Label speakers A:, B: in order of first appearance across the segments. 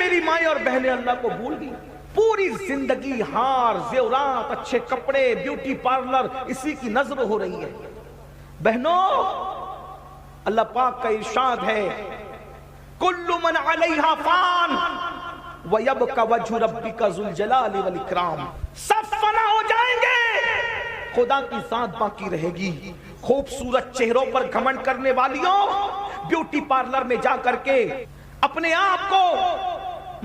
A: میری مائیں اور بہنیں اللہ کو بھول گئی. پوری زندگی ہار زیورات اچھے کپڑے بیوٹی پارلر اسی کی نظر ہو رہی ہے. بہنوں اللہ پاک کا ارشاد ہے کل من علیہا فان وَيَبْقَ وَجْهُ رَبِّكَ ذُو الْجَلَالِ وَالْإِكْرَامِ. سب فنا ہو جائیں گے، خدا کی ذات باقی رہے گی. خوبصورت چہروں پر گھمنڈ کرنے والیوں، بیوٹی پارلر میں جا کر کے اپنے آپ کو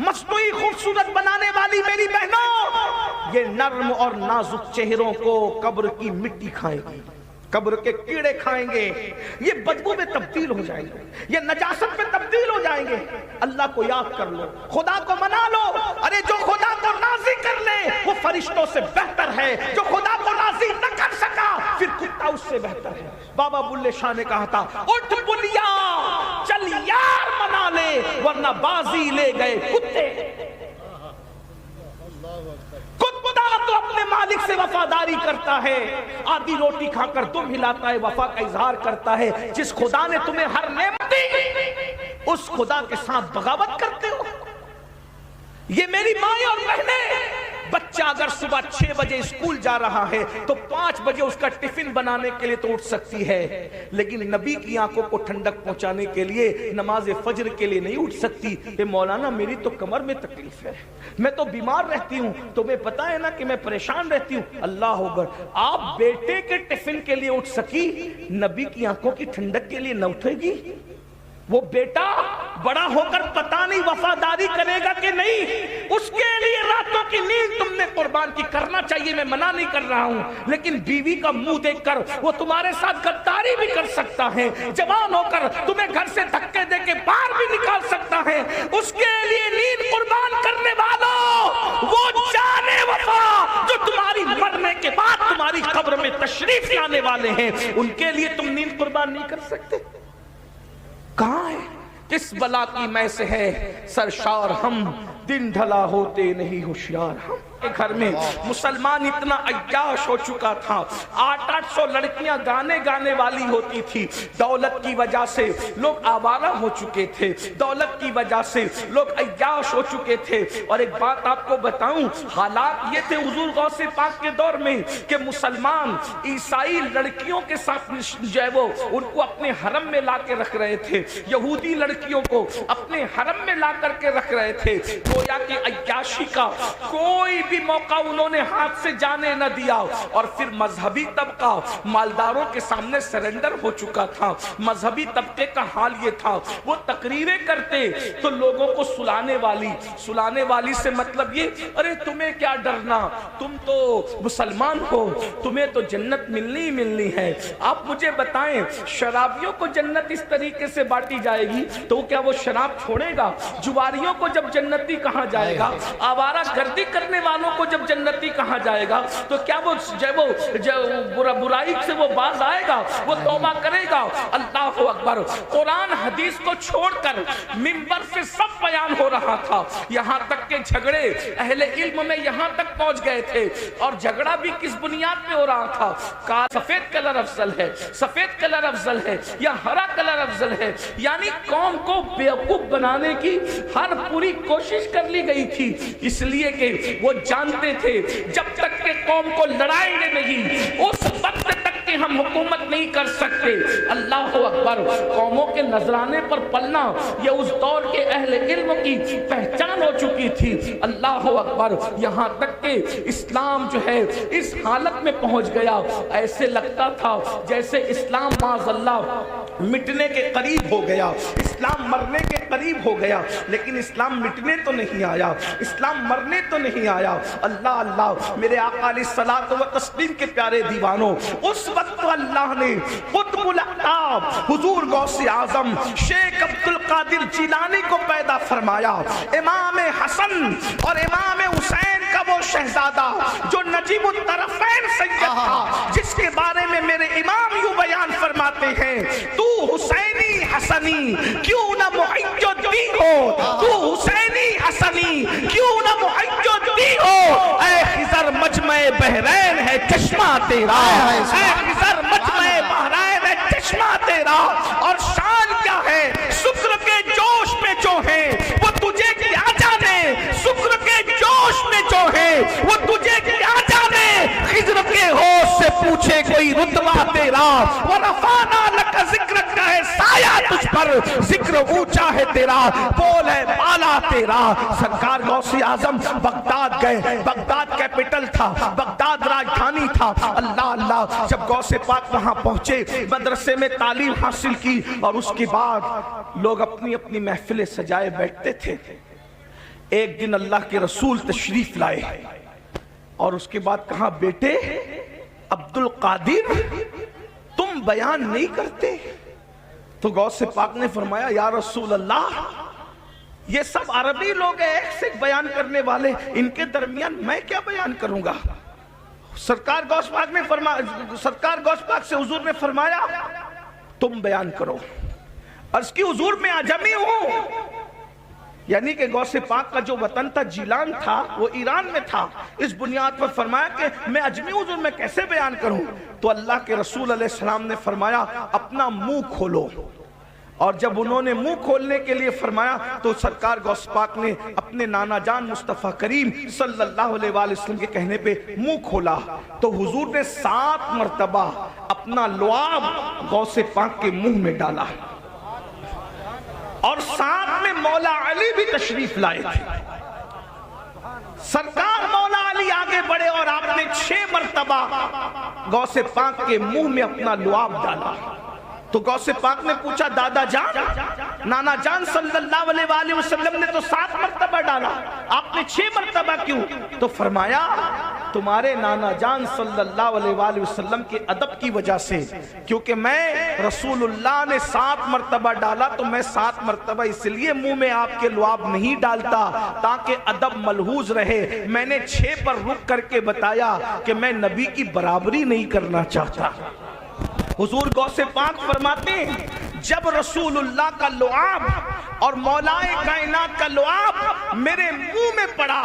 A: مصنوعی خوبصورت بنانے والی میری بہنوں، یہ نرم اور نازک چہروں کو قبر کی مٹی کھائے گی، قبر کے کیڑے کھائیں گے، یہ بدبو میں تبدیل ہو جائیں گے، یہ نجاست میں تبدیل ہو جائیں گے. اللہ کو یاد کر لو، خدا کو منا لو. ارے جو خدا کو راضی کر لے وہ فرشتوں سے بہتر ہے، جو خدا کو راضی نہ کر سکا پھر کتا اس سے بہتر ہے. بابا بلے شاہ نے کہا تھا اٹھ بلیا چل یار منا لے ورنہ بازی لے گئے کتے. کتا تو اپنے مالک سے وفاداری کرتا ہے، آدھی روٹی کھا کر دم ہلاتا ہے، وفا کا اظہار کرتا ہے. جس خدا نے تمہیں ہر نعمت دی اس خدا کے ساتھ بغاوت کرتے ہو. یہ میری مائیں اور بہنیں، بچہ اگر صبح 6 بجے اسکول جا رہا ہے تو 5 بجے اس کا ٹفن بنانے کے لیے تو اٹھ سکتی ہے، لیکن نبی کی آنکھوں کو ٹھنڈک پہنچانے کے لیے نماز فجر کے لیے نہیں اٹھ سکتی. کہ مولانا میری تو کمر میں تکلیف ہے، میں تو بیمار رہتی ہوں، تمہیں پتا ہے نا کہ میں پریشان رہتی ہوں. اللہ اکبر، آپ بیٹے کے ٹفن کے لیے اٹھ سکی، نبی کی آنکھوں کی ٹھنڈک کے لیے نہ اٹھے گی؟ وہ بیٹا بڑا ہو کر پتہ نہیں وفاداری کرے گا کہ نہیں، اس کے لیے راتوں کی نیند تم نے قربان کی. کرنا چاہیے، میں منع نہیں کر رہا ہوں، لیکن بیوی کا منہ دیکھ کر وہ تمہارے ساتھ غداری بھی کر سکتا ہے، جوان ہو کر تمہیں گھر سے دھکے دے کے باہر بھی نکال سکتا ہے. اس کے لیے نیند قربان کرنے والوں، وہ جانے وفا جو تمہاری مرنے کے بعد تمہاری قبر میں تشریف لانے والے ہیں، ان کے لیے تم نیند قربان نہیں کر سکتے؟ کہاں ہے؟ کس بلا کی میں سے ہے سرشار ہم، دن ڈھلا ہوتے نہیں ہوشیار ہم. گھر میں مسلمان اتنا عیاش ہو چکا تھا، 800 لڑکیاں گانے والی ہوتی تھی. دولت کی وجہ سے لوگ آوارہ ہو چکے تھے، دولت کی وجہ سے لوگ عیاش ہو چکے تھے. اور ایک بات آپ کو بتاؤں، حالات یہ تھے حضور غوث پاک کے دور میں کہ مسلمان عیسائی لڑکیوں کے ساتھ جو ہے وہ ان کو اپنے حرم میں لا کے رکھ رہے تھے، یہودی لڑکیوں کو اپنے حرم میں لا کر کے رکھ رہے تھے. گویا کہ عیاشی کا کوئی بھی موقع انہوں نے ہاتھ سے جانے نہ دیا. اور پھر مذہبی طبقہ مالداروں کے سامنے سرنڈر ہو چکا تھا. مذہبی طبقے کا حال یہ تھا، وہ تقریریں کرتے تو لوگوں کو سلانے والی سے مطلب یہ، ارے تمہیں کیا ڈرنا، تم تو مسلمان ہو، تمہیں تو جنت ملنی ہے. آپ مجھے بتائیں شرابیوں کو جنت اس طریقے سے بانٹی جائے گی تو کیا وہ شراب چھوڑے گا؟ جواریوں کو جب جنتی کہا جائے گا، آوارہ گردی کرنے والوں کو جب جنتی کہا جائے گا تو کیا وہ برائی سے وہ باز آئے گا، وہ توبہ کرے گا؟ اللہ اکبر. قرآن حدیث کو چھوڑ کر منبر سے سب بیان ہو رہا تھا، یہاں تک کہ جھگڑے اہل علم میں یہاں تک پہنچ گئے تھے. اور جھگڑا بھی کس بنیاد پہ ہو رہا تھا؟ سفید کلر افضل ہے، سفید کلر افضل ہے یا ہرا کلر افضل ہے. یعنی قوم کو بیوقوف بنانے کی ہر پوری کوشش کر لی گئی تھی، اس لیے کہ وہ جانتے تھے جب تک کہ قوم کو لڑائیں گے نہیں اس وقت تک کہ ہم حکومت نہیں کر سکتے. اللہ اکبر. قوموں کے نذرانے پر پلنا یہ اس دور کے اہل علم کی پہچان ہو چکی تھی. اللہ اکبر. یہاں تک کہ اسلام جو ہے اس حالت میں پہنچ گیا، ایسے لگتا تھا جیسے اسلام معاذ اللہ مٹنے کے قریب ہو گیا، اسلام مرنے کے قریب ہو گیا. لیکن اسلام مٹنے تو نہیں آیا، اسلام مرنے تو نہیں آیا. اللہ اللہ. میرے آقا علیہ الصلوۃ والتسلیم کے پیارے دیوانوں، اس وقت اللہ نے قطب الاقطاب حضور غوث اعظم شیخ عبد القادر جیلانی کو پیدا فرمایا. امام حسن اور امام حسین کا وہ شہزادہ جو نجیب الطرفین سید تھا، جس کے بارے میں میرے امام یوں بیان فرماتے ہیں، تو حسینی حسنی کیوں نہ محی الدین ہو، تو حسینی حسنی کیوں نہ محی الدین ہو. اے خضر مجمع بحرین ہے چشمہ تیرا، اے خضر مجمع بحرین ہے چشمہ تیرا. اور شان کیا ہے شکر کے جوش پہ جو ہے وہ تجھے کیا جائے تیرا، ورفعنا لک ذکرک کا ہے سایہ تجھ پر، ذکر اونچا ہے تیرا، بول ہے بالا تیرا۔ سرکار غوث اعظم بغداد گئے، بغداد کیپٹل تھا، بغداد راجدھانی تھا۔ اللہ اللہ، جب غوث پاک وہاں پہنچے، مدرسے میں تعلیم حاصل کی، اور اس کے بعد لوگ اپنی اپنی محفلیں سجائے بیٹھتے تھے۔ ایک دن اللہ کے رسول تشریف لائے اور اس کے بعد کہا، بیٹے عبد القادر تم بیان نہیں کرتے؟ تو غوث پاک نے فرمایا، یا رسول اللہ یہ سب عربی لوگ ہیں، ایک سے ایک بیان کرنے والے، ان کے درمیان میں کیا بیان کروں گا؟ سرکار غوث پاک سے حضور نے فرمایا، تم بیان کرو۔ عرض کی، حضور میں عجمی ہوں، یعنی کہ غوث پاک کا جو وطن تھا جیلان تھا، وہ ایران میں تھا۔ اس بنیاد پر فرمایا کہ میں عجمی ہوں، حضور میں کیسے بیان کروں؟ تو اللہ کے رسول علیہ السلام نے فرمایا، اپنا منہ کھولو۔ اور جب انہوں نے منہ کھولنے کے لیے فرمایا تو سرکار غوث پاک نے اپنے نانا جان مصطفیٰ کریم صلی اللہ علیہ وآلہ وسلم کے کہنے پہ منہ کھولا، تو حضور نے 7 مرتبہ اپنا لعاب غوث پاک کے منہ میں ڈالا، اور ساتھ میں مولا علی بھی تشریف لائے تھے۔ سرکار مولا علی آگے بڑھے اور آپ نے 6 مرتبہ غوث پاک کے منہ میں اپنا لعاب ڈالا۔ تو غوث پاک نے پوچھا، دادا جان، نانا جان صلی اللہ علیہ وآلہ وسلم نے تو 7 مرتبہ ڈالا، آپ نے 6 مرتبہ کیوں؟ تو فرمایا، تمہارے نانا جان صلی اللہ علیہ وآلہ وسلم کے ادب کی وجہ سے، کیونکہ میں رسول اللہ نے 7 مرتبہ ڈالا تو میں 7 مرتبہ اس لیے منہ میں آپ کے لعاب نہیں ڈالتا تاکہ ادب ملحوظ رہے۔ میں نے 6 پر رک کر کے بتایا کہ میں نبی کی برابری نہیں کرنا چاہتا۔ حضور غوث پاک فرماتے ہیں، جب رسول اللہ کا لعاب اور مولا کائنات کا لعاب میرے منہ میں پڑا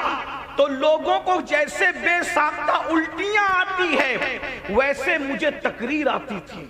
A: تو لوگوں کو جیسے بے ساختہ الٹیاں آتی ہے ویسے مجھے تقریر آتی تھی،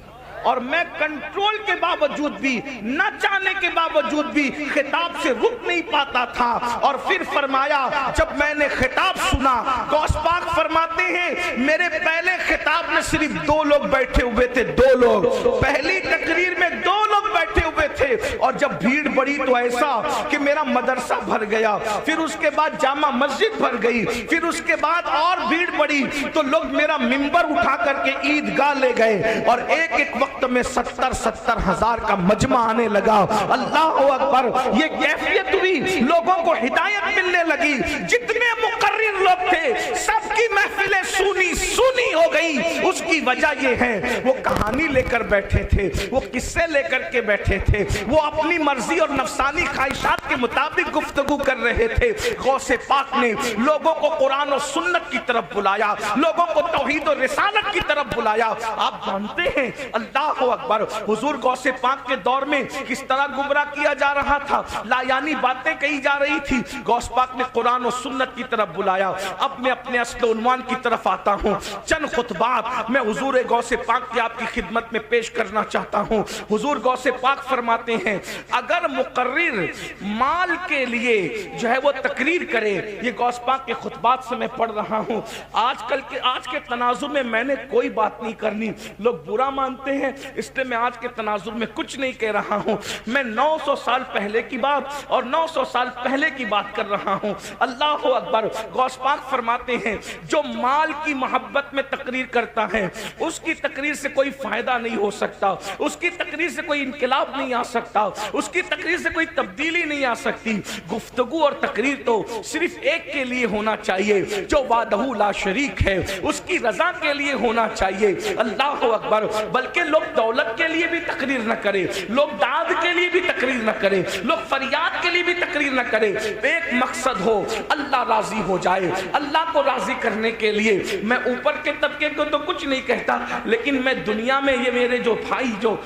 A: اور میں کنٹرول کے باوجود بھی، نہ چاہنے کے باوجود بھی خطاب سے رک نہیں پاتا تھا۔ اور پھر فرمایا، جب میں نے خطاب سنا، غوث پاک فرماتے ہیں میرے پہلے خطاب میں صرف 2 لوگ بیٹھے ہوئے تھے، 2 لوگ، پہلی تقریر میں 2 لوگ بیٹھے ہوئے تھے، اور جب بھیڑ بڑی تو ایسا کہ میرا مدرسہ بھر گیا، پھر اس کے بعد جامع مسجد بھر گئی، پھر اس کے بعد اور بھیڑ بڑی تو لوگ میرا ممبر اٹھا کر کے عیدگاہ لے گئے، اور ایک ایک وقت میں 70 ہزار کا مجمع آنے لگا۔ اللہ اکبر، یہ کیفیت ہوئی، لوگوں کو ہدایت ملنے لگی۔ جتنے مقرر لوگ تھے سب کی محفلیں سونی ہو گئی۔ اس کی وجہ یہ ہے، وہ کہانی لے کر بیٹھے تھے، وہ قصے لے کر کے بیٹھے تھے، وہ اپنی مرضی اور نفسانی خواہشات کے مطابق گفتگو کر رہے تھے۔ غوث پاک نے لوگوں کو قرآن و سنت کی طرف بلایا، لوگوں کو توحید و رسالت کی طرف بلایا۔ آپ جانتے ہیں، اللہ اکبر، حضور غوث پاک کے دور میں کس طرح گمراہ کیا جا رہا تھا، لا یعنی باتیں کہی جا رہی تھی۔ غوث پاک نے قرآن و سنت کی طرف بلایا۔ اب میں اپنے اصل عنوان کی طرف آتا ہوں۔ چند خطبات میں حضور غوث پاک کی آپ کی خدمت میں پیش کرنا چاہتا ہوں۔ حضور غوث پاک فرماتے ہیں، اگر مقرر مال کے لیے جو ہے وہ تقریر کرے، یہ غوث پاک کے خطبات سے میں پڑھ رہا ہوں۔ آج کے تناظر میں میں نے کوئی بات نہیں کرنی، لوگ برا مانتے ہیں، اس لیے میں آج کے تناظر میں کچھ نہیں کہہ رہا ہوں۔ میں 900 سال پہلے کی بات اور 900 سال پہلے کی بات کر رہا ہوں۔ اللہ اکبر، غوث پاک فرماتے ہیں، جو مال کی محبت میں تقریر کرتا ہے اس کی تقریر سے کوئی فائدہ نہیں ہو سکتا، اس کی تقریر سے کوئی انقلاب نہیں آ سکتا، اس کی تقریر سے کوئی تبدیلی نہیں آ سکتی۔ گفتگو اور تقریر تو صرف ایک کے لیے ہونا چاہیے، جو وحدہ لا شریک ہے، اس کی رضا کے لیے ہونا چاہیے۔ اللہ اکبر، بلکہ لوگ دولت کے لیے بھی تقریر نہ کرے، لوگ داد کے لیے بھی تقریر نہ کرے، لوگ فریاد کے لیے بھی تقریر نہ کرے۔ ایک مقصد ہو، اللہ راضی ہو جائے۔ اللہ کو راضی کرنے کے لیے میں اوپر کے طبقے کو تو کچھ نہیں کہتا، لیکن میں دنیا میں یہ میرے جو بھائی جو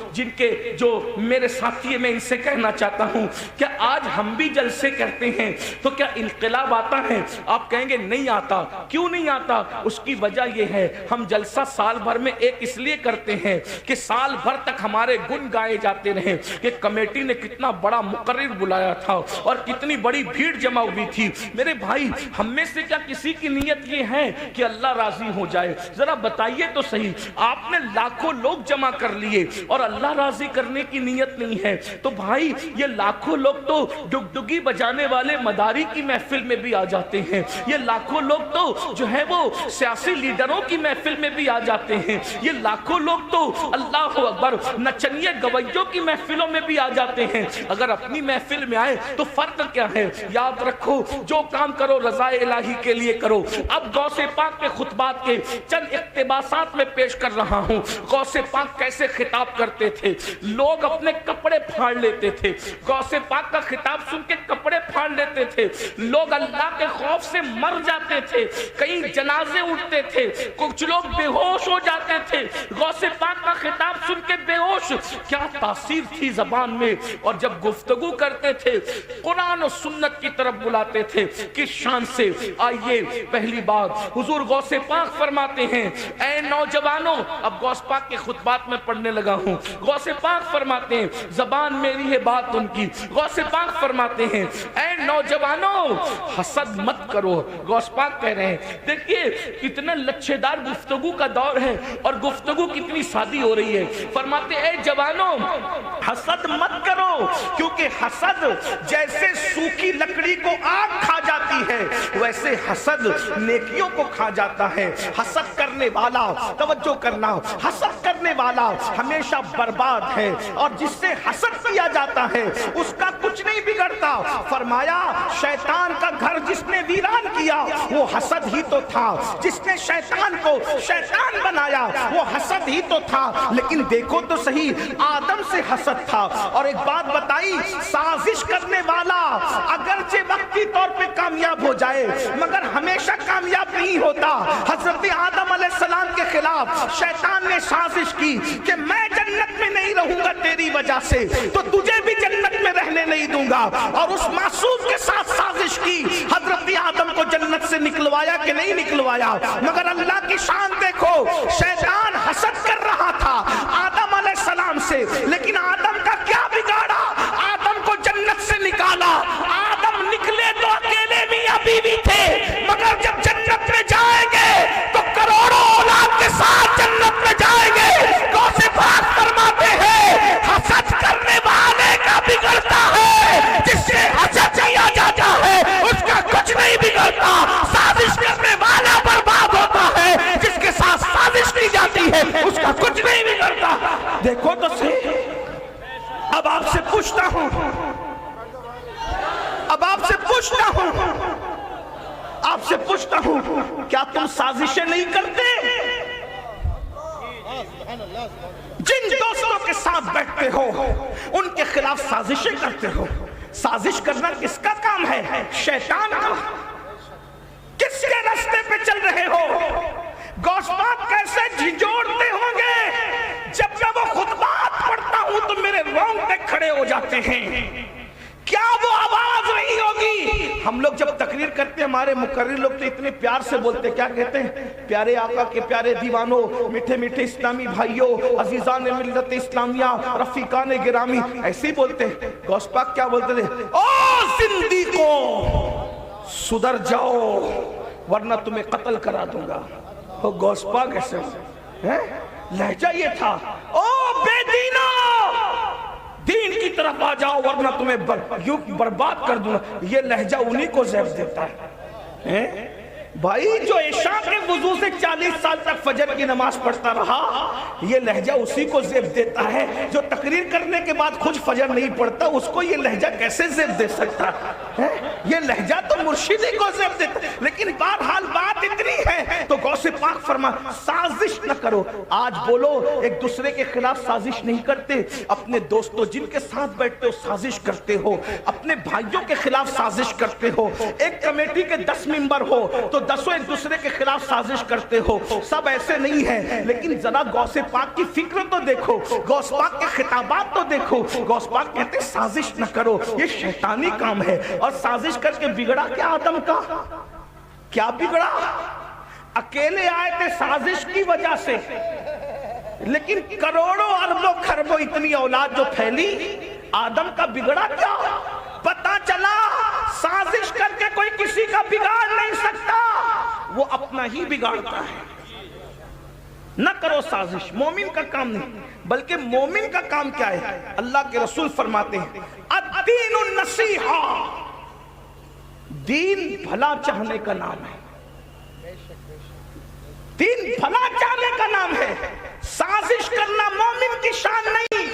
A: میرے ساتھی ہیں، میں ان سے کہنا چاہتا ہوں کہ آج ہم بھی جلسے کرتے ہیں تو کیا انقلاب آتا ہے؟ آپ کہیں گے نہیں آتا۔ کیوں نہیں آتا؟ اس کی وجہ یہ ہے، ہم جلسہ سال بھر میں ایک اس لیے کرتے ہیں کہ سال بھر تک ہمارے گن گائے جاتے رہے کہ کمیٹی نے کتنا بڑا مقرر بلایا تھا اور کتنی بڑی بھیڑ جمع ہوئی تھی. میرے بھائی ہم میں سے کیا کسی کی نیت یہ ہے کہ اللہ راضی ہو جائے؟ ذرا بتائیے تو صحیح. آپ نے لاکھوں لوگ جمع کر لیے اور اللہ راضی کرنے کی نیت نہیں ہے تو بھائی یہ لاکھوں لوگ تو ڈگڈگی بجانے والے مداری کی محفل میں بھی آ جاتے ہیں. یہ لاکھوں لوگ تو جو ہے وہ سیاسی لیڈروں کی محفل میں بھی آ جاتے ہیں. یہ لاکھوں لوگ تو اللہ اکبر نچنیے گویوں کی محفلوں میں بھی آ جاتے ہیں. اگر اپنی محفل میں آئے تو فرق کیا ہے؟ یاد رکھو جو کام کرو رضا الہی کے لیے کرو. اب غوث پاک کے خطبات کے چند اقتباسات میں پیش کر رہا ہوں. غوث پاک کیسے خطاب کرتے تھے؟ لوگ اپنے کپڑے پھاڑ لیتے تھے. غوث پاک کا خطاب سن کے کپڑے پھاڑ لیتے تھے. لوگ اللہ کے خوف سے مر جاتے تھے. کئی جنازے اٹھتے تھے. کچھ لوگ بے ہوش ہو جاتے تھے. غوث پاک کا خطاب سن کے بے ہوش. کیا تاثیر تھی زبان میں. اور جب گفتگو کرتے تھے قرآن و سنت کی طرف بلاتے تھے. کس شان سے. آئیے پہلی بات حضور غوث پاک فرماتے ہیں اے نوجوانوں. اب غوث پاک کے خطبات میں پڑھنے لگا ہوں. غوث پاک فرماتے ہیں زبان میری ہے بات ان کی. غوث پاک فرماتے ہیں اے نوجوانوں حسد مت کرو. غوث پاک کہہ رہے ہیں دیکھیے کتنا لچھے دار گفتگو کا دور ہے اور گفتگو کتنی سادی ہو رہی ہے. فرماتے اے جوانوں حسد مت کرو کیونکہ حسد جیسے سوکھی لکڑی کو آگ کھا جاتی ہے ویسے حسد نیکیوں کو کھا جاتا ہے. حسد کرنے والا توجہ کرنا حسد کرنے والا ہمیشہ برباد ہے اور جس سے حسد کیا جاتا ہے اس کا کچھ نہیں بگڑتا. فرمایا شیطان کا گھر جس نے ویران کیا وہ حسد ہی تو تھا. جس نے شیطان کو شیطان بنایا وہ حسد ہی تو تھا. لیکن دیکھو تو صحیح آدم سے حسد تھا. اور ایک بات بتائی سازش کرنے والا اگرچہ وقتی طور پہ کامیاب ہو جائے مگر ہمیشہ کامیاب نہیں ہوتا. حضرت آدم علیہ السلام کے خلاف شیطان نے سازش کی کہ میں جنت میں نہیں رہوں گا تیری وجہ سے تو تجھے بھی جنت میں رہنے نہیں دوں گا. اور اس معصوم کے ساتھ سازش کی. حضرت آدم کو جنت سے نکلوایا کہ نہیں نکلوایا. مگر اللہ کی شان دیکھو شیطان حسد کر رہا تھا آدم علیہ السلام سے لیکن آدم کا کیا بگاڑا؟ آدم کو جنت سے نکالا. آدم نکلے تو اکیلے میاں بیوی تھے مگر جب جنت میں جائیں گے تو کروڑوں اولاد کے ساتھ جنت میں جائیں گے. غوث پاک فرماتے ہیں حسد کرنے والے کا بگڑتا ہے جس سے حسد کیا جاتا ہے اس کا کچھ نہیں بگڑتا. سازش کرنے والا برباد ہوتا ہے جس کے ساتھ سازش کی جاتی ہے اس کا کچھ نہیں بگڑتا. دیکھو تو صحیح. اب آپ سے پوچھتا ہوں کیا تم سازشیں نہیں کرتے؟ جن دوستوں کے ساتھ بیٹھتے ہو ان کے خلاف سازشیں کرتے ہو. سازش کرنا کس کا کام ہے؟ شیطان کا. کس کے راستے پہ چل رہے ہو؟ غوث پاک کیسے جھنجھوڑتے ہوں گے. جب میں وہ خطبات پڑھتا ہوں تو میرے رونگٹے کھڑے ہو جاتے ہیں. کیا وہ آواز نہیں ہوگی؟ ہم لوگ جب تقریر کرتے ہیں ہمارے مقرر لوگ تو اتنے پیار سے بولتے کیا کہتے ہیں؟ پیارے آقا کے پیارے دیوانوں میٹھے میٹھے اسلامی بھائیوں عزیزان ملت اسلامیہ رفیقان گرامی ایسے ہی بولتے ہیں. غوث پاک کیا بولتے تھے؟ او زندگیوں سدھر جاؤ ورنہ تمہیں قتل کرا دوں گا. غوث پاک ایسے لہجہ یہ تھا او بے دینو دین کی طرف آ جاؤ ورنہ تمہیں برباد کر دوں گا. یہ لہجہ انہی کو زیب دیتا ہے. بھائی جو عشاء کے وضو سے 40 سال تک فجر کی نماز پڑھتا رہا یہ لہجہ اسی کو زیب دیتا ہے. جو تقریر کرنے کے بعد خود فجر نہیں پڑھتا اس کو یہ لہجہ کیسے زیب دے سکتا ہے؟ یہ لہجہ تو مرشدی کو زیب دیتا ہے. لیکن بہرحال بات اتنی ہے تو غوث پاک فرما سازش نہ کرو. آج بولو ایک دوسرے کے خلاف سازش نہیں کرتے. اپنے دوستوں جن کے ساتھ بیٹھتے ہو سازش کرتے ہو. اپنے بھائیوں کے خلاف سازش کرتے ہو. ایک کمیٹی کے 10 ممبر ہو تو 10 ایک دوسرے کے خلاف سازش کرتے ہو. سب ایسے نہیں ہیں لیکن ذرا غوث پاک کی فکر تو دیکھو. غوث پاک کے خطابات تو دیکھو. غوث پاک کہتے ہیں سازش نہ کرو یہ شیطانی کام ہے. اور سازش کر کے بگڑا کیا آدم کا؟ کیا بگڑا؟ اکیلے آئے تھے سازش کی وجہ سے. لیکن کروڑوں اربوں خربوں اتنی اولاد جو پھیلی، آدم کا بگڑا کیا؟ پتا چلا سازش کر کے کوئی کسی کا بگاڑ نہیں سکتا، وہ اپنا ہی بگاڑتا ہے۔ نہ کرو سازش، مومن کا کام نہیں، بلکہ مومن کا کام کیا ہے؟ اللہ کے رسول فرماتے ہیں الدین النصیحہ، دین بھلا چاہنے کا نام ہے، دین بھلا چاہنے کا نام ہے۔ سازش کرنا مومن کی شان نہیں،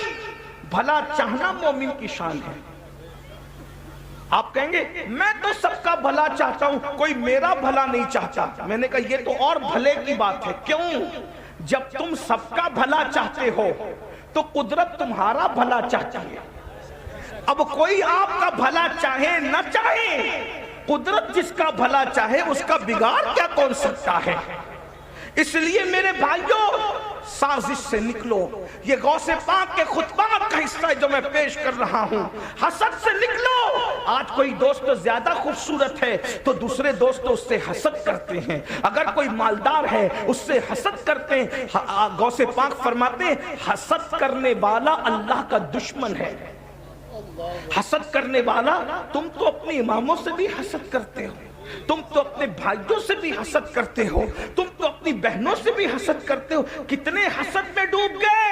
A: بھلا چاہنا مومن کی شان ہے۔ آپ کہیں گے میں تو سب کا بھلا چاہتا ہوں، کوئی میرا بھلا نہیں چاہتا۔ میں نے کہا یہ تو اور بھلے کی بات ہے۔ کیوں؟ جب تم سب کا بھلا چاہتے ہو تو قدرت تمہارا بھلا چاہتی ہے۔ اب کوئی آپ کا بھلا چاہے نہ چاہے، قدرت جس کا بھلا چاہے اس کا بگاڑ کیا کون سکتا ہے؟ اس لیے میرے بھائیوں سازش سے نکلو۔ یہ غوث پاک کے خطبات کا حصہ ہے جو میں پیش کر رہا ہوں۔ حسد سے نکلو۔ آج کوئی دوست زیادہ خوبصورت ہے تو دوسرے دوست اس سے حسد کرتے ہیں، اگر کوئی مالدار ہے اس سے حسد کرتے ہیں۔ غوث پاک فرماتے ہیں حسد کرنے والا اللہ کا دشمن ہے۔ حسد کرنے والا، تم تو اپنے اماموں سے بھی حسد کرتے ہو، تم تو اپنے بھائیوں سے بھی حسد کرتے ہو، تم تو اپنی بہنوں سے بھی حسد کرتے ہو۔ کتنے حسد میں ڈوب گئے۔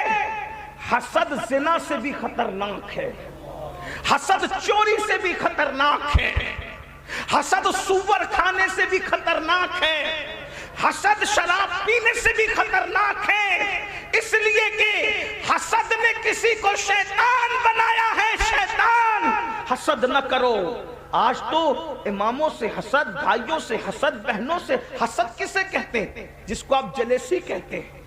A: حسد زنا سے بھی خطرناک ہے، حسد چوری سے بھی خطرناک ہے، حسد سور کھانے سے بھی خطرناک ہے، حسد شراب پینے سے بھی خطرناک ہے۔ اس لیے کہ حسد نے کسی کو شیطان بنایا ہے۔ شیطان، حسد نہ کرو۔ آج تو اماموں سے حسد، بھائیوں سے حسد، بہنوں سے حسد کسے کہتے ہیں؟ جس کو آپ جلیسی کہتے ہیں،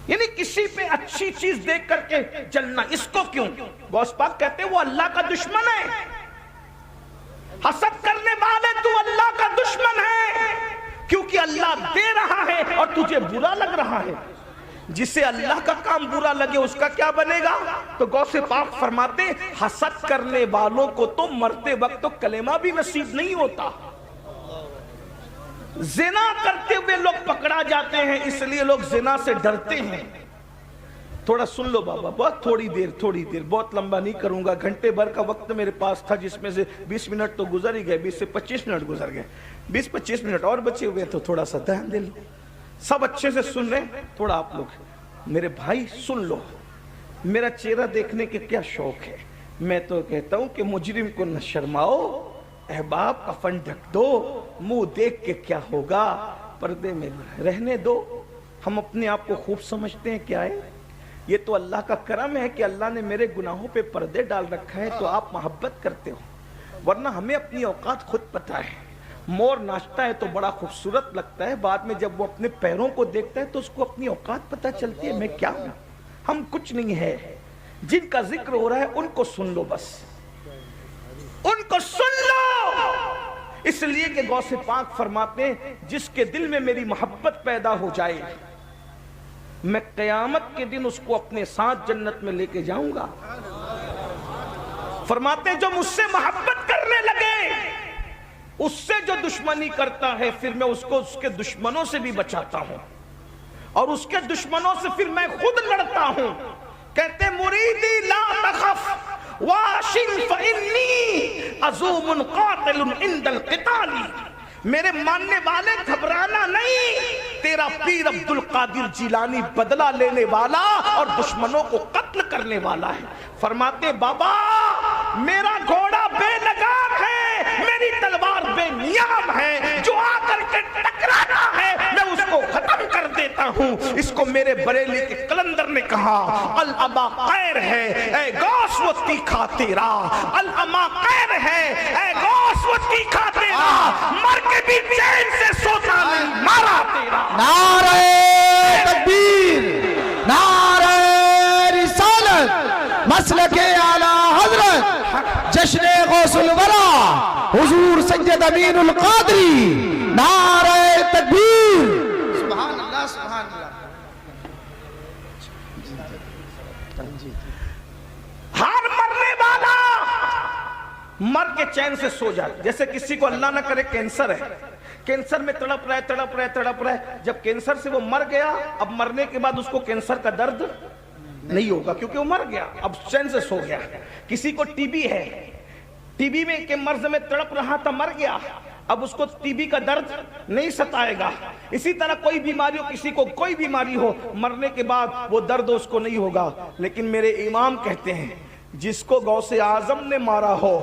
A: یعنی کسی پہ اچھی چیز دیکھ کر کے جلنا۔ اس کو کیوں؟ غوث پاک کہتے ہیں وہ اللہ کا دشمن ہے۔ حسد کرنے والے تو اللہ کا دشمن ہے، کیونکہ اللہ دے رہا ہے اور تجھے برا لگ رہا ہے۔ جسے اللہ کا کام برا لگے اس کا کیا بنے گا؟ تو غوث پاک فرماتے حسد کرنے والوں کو تو مرتے وقت تو کلمہ بھی نصیب نہیں ہوتا۔ زنا کرتے ہوئے لوگ پکڑا جاتے ہیں، اس لیے لوگ زنا سے ڈرتے ہیں۔ تھوڑا سن لو بابا، بہت تھوڑی دیر، بہت لمبا نہیں کروں گا۔ گھنٹے بھر کا وقت میرے پاس تھا، جس میں سے 20 منٹ تو گزر ہی گئے، 20 سے 25 منٹ گزر گئے، 20-25 منٹ اور بچے ہوئے تو تھوڑا سا دھیان دے لو۔ سب اچھے سے سن رہے ہیں؟ تھوڑا آپ لوگ میرے بھائی سن لو۔ میرا چہرہ دیکھنے کے کیا شوق ہے۔ میں تو کہتا ہوں کہ مجرم کو نہ شرماؤ، احباب کفن ڈھک دو، منہ دیکھ کے کیا ہوگا، پردے میں رہنے دو۔ ہم اپنے آپ کو خوب سمجھتے ہیں کیا ہے؟ یہ تو اللہ کا کرم ہے کہ اللہ نے میرے گناہوں پہ پردے ڈال رکھا ہے تو آپ محبت کرتے ہو، ورنہ ہمیں اپنی اوقات خود پتہ ہے۔ مور ناچتا ہے تو بڑا خوبصورت لگتا ہے، بعد میں جب وہ اپنے پیروں کو دیکھتا ہے تو اس کو اپنی اوقات پتہ چلتی ہے میں کیا ہوں، ہم کچھ نہیں ہے۔ جن کا ذکر ہو رہا ہے ان کو سن لو، بس ان کو سن لو۔ اس لیے کہ غوث پاک فرماتے ہیں جس کے دل میں میری محبت پیدا ہو جائے میں قیامت کے دن اس کو اپنے ساتھ جنت میں لے کے جاؤں گا۔ فرماتے ہیں جو مجھ سے محبت کرنے لگے اس سے جو دشمنی کرتا ہے پھر میں اس کو اس کے دشمنوں سے بھی بچاتا ہوں، اور اس کے دشمنوں سے پھر میں خود لڑتا ہوں۔ کہتے مریدی لا تخف واشن فإنی عزوم قاتل عند القتال، میرے ماننے والے گھبرانا نہیں، تیرا پیر عبدالقادر جیلانی بدلہ لینے والا اور دشمنوں کو قتل کرنے والا ہے۔ فرماتے بابا میرا گھوڑا بے لگام ہے، میری تلوار بے نیام ہے، جو آ کر کے ٹکرانا ہے میں اس کو ختم کر دیتا ہوں۔ اس کو میرے بریلی کے قلندر نے کہا الابا خیر ہے اے غوث وہ تیکھا تیرا، الابا خیر ہے اے غوث وہ تیکھا تیرا، مر کے بھی چین سے سوتا نہیں مارا تیرا۔
B: نعرہ تکبیر، نعرہ رسالت، مسلک اعلی حضرت جشن غوث الورا حضور سید امین القادری، نعرہ تکبیر۔
C: سبحان اللہ سبحان اللہ۔
A: ہر مرنے والا مر کے چین سے سو جائے. جیسے کسی کو اللہ نہ کرے کینسر ہے, کینسر میں تڑپ رہا ہے, جب کینسر سے وہ مر گیا, اب مرنے کے بعد اس کو کینسر کا درد نہیں ہوگا کیونکہ وہ مر گیا, اب چین سے سو گیا. کسی کو ٹی بی ہے, ٹی بی میں کے مرض میں تڑپ رہا تھا, مر گیا, اب اس کو ٹی بی کا درد نہیں ستائے گا. اسی طرح کوئی بیماری ہو, کسی کو کوئی بیماری ہو, مرنے کے بعد وہ درد اس کو نہیں ہوگا. لیکن میرے امام کہتے ہیں جس کو غوث اعظم نے مارا ہو,